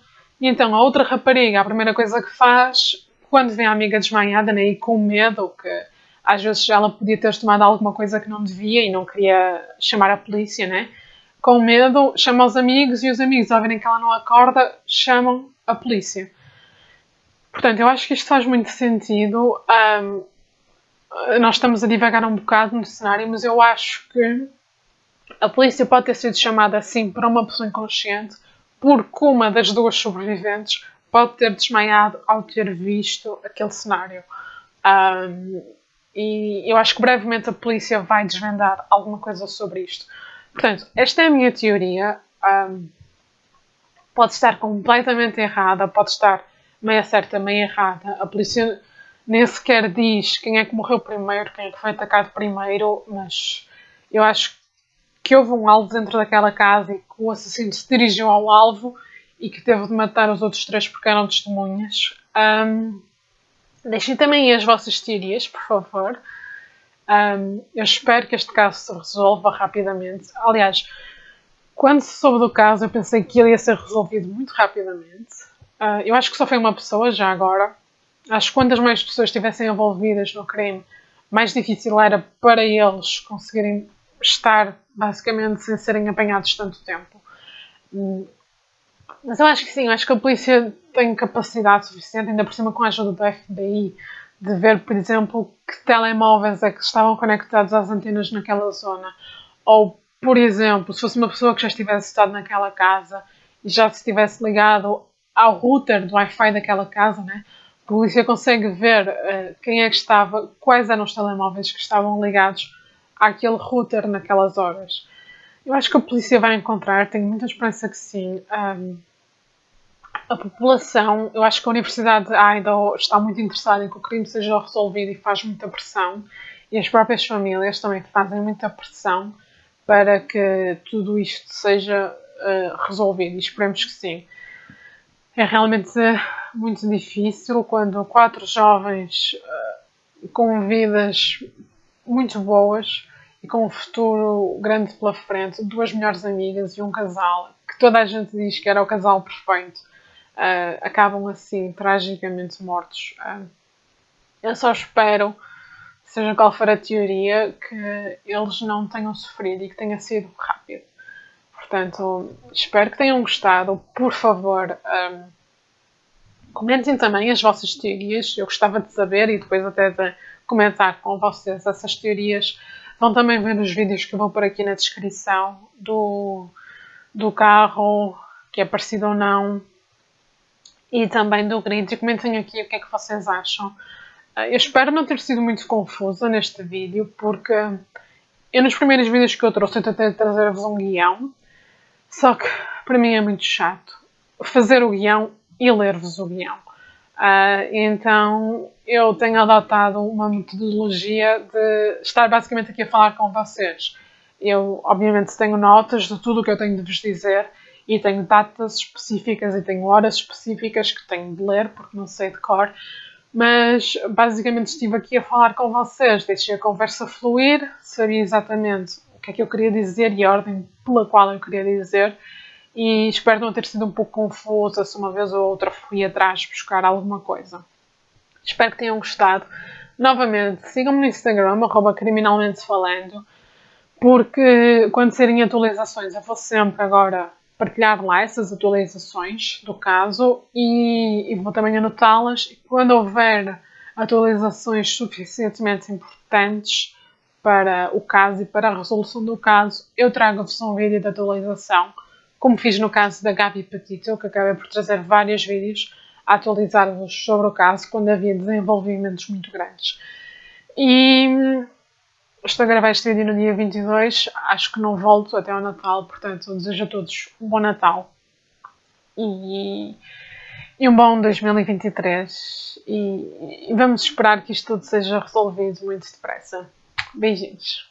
Speaker 1: E então a outra rapariga, a primeira coisa que faz, quando vem a amiga desmaiada, né, e com medo, que às vezes ela podia ter tomado alguma coisa que não devia e não queria chamar a polícia, né? Com medo, chama os amigos e os amigos, ao verem que ela não acorda, chamam a polícia. Portanto, eu acho que isto faz muito sentido. Nós estamos a divagar um bocado no cenário, mas eu acho que a polícia pode ter sido chamada assim para uma pessoa inconsciente, porque uma das duas sobreviventes pode ter desmaiado ao ter visto aquele cenário. E eu acho que brevemente a polícia vai desvendar alguma coisa sobre isto. Portanto, esta é a minha teoria. Pode estar completamente errada, pode estar meia certa, meia errada. A polícia nem sequer diz quem é que morreu primeiro, quem é que foi atacado primeiro, mas eu acho que houve um alvo dentro daquela casa e que o assassino se dirigiu ao alvo e que teve de matar os outros 3 porque eram testemunhas. Deixem também as vossas teorias, por favor. Eu espero que este caso se resolva rapidamente. Aliás, quando se soube do caso, eu pensei que ele ia ser resolvido muito rapidamente. Eu acho que só foi uma pessoa, já agora. Acho que quantas mais pessoas estivessem envolvidas no crime, mais difícil era para eles conseguirem estar, basicamente, sem serem apanhados tanto tempo. Mas eu acho que sim, eu acho que a polícia tem capacidade suficiente, ainda por cima com a ajuda do FBI, de ver, por exemplo, que telemóveis é que estavam conectados às antenas naquela zona. Ou, por exemplo, se fosse uma pessoa que já estivesse estado naquela casa e já se tivesse ligado ao router do Wi-Fi daquela casa, né? A polícia consegue ver quem é que estava, quais eram os telemóveis que estavam ligados àquele router naquelas horas. Eu acho que a polícia vai encontrar, tenho muita esperança que sim. A população, eu acho que a Universidade de Idaho está muito interessada em que o crime seja resolvido e faz muita pressão. E as próprias famílias também fazem muita pressão para que tudo isto seja resolvido. E esperemos que sim. É realmente muito difícil quando 4 jovens com vidas muito boas e com um futuro grande pela frente, 2 melhores amigas e um casal, que toda a gente diz que era o casal perfeito, acabam assim, tragicamente mortos. Eu só espero, seja qual for a teoria, que eles não tenham sofrido e que tenha sido rápido. Portanto, espero que tenham gostado. Por favor, comentem também as vossas teorias. Eu gostava de saber e depois até de comentar com vocês essas teorias. Vão também ver os vídeos que eu vou pôr aqui na descrição do carro, que é parecido ou não, e também do grid. E comentem aqui o que é que vocês acham. Eu espero não ter sido muito confusa neste vídeo, porque eu nos primeiros vídeos que eu trouxe eu tentei trazer-vos um guião, só que para mim é muito chato fazer o guião e ler-vos o guião. Então eu tenho adotado uma metodologia de estar basicamente aqui a falar com vocês. Eu obviamente tenho notas de tudo o que eu tenho de vos dizer e tenho datas específicas e tenho horas específicas que tenho de ler porque não sei de cor, mas basicamente estive aqui a falar com vocês, deixei a conversa fluir, sabia exatamente o que é que eu queria dizer e a ordem pela qual eu queria dizer. E espero não ter sido um pouco confusa se uma vez ou outra fui atrás buscar alguma coisa. Espero que tenham gostado. Novamente, sigam-me no Instagram, @criminalmentefalando, porque quando serem atualizações eu vou sempre agora partilhar lá essas atualizações do caso e vou também anotá-las. E quando houver atualizações suficientemente importantes para o caso e para a resolução do caso, eu trago-vos um vídeo de atualização, como fiz no caso da Gabi Petito, que acabei por trazer vários vídeos a atualizar-vos sobre o caso quando havia desenvolvimentos muito grandes. E estou a gravar este vídeo no dia 22, acho que não volto até ao Natal, portanto desejo a todos um bom Natal e um bom 2023 e vamos esperar que isto tudo seja resolvido muito depressa. Beijinhos.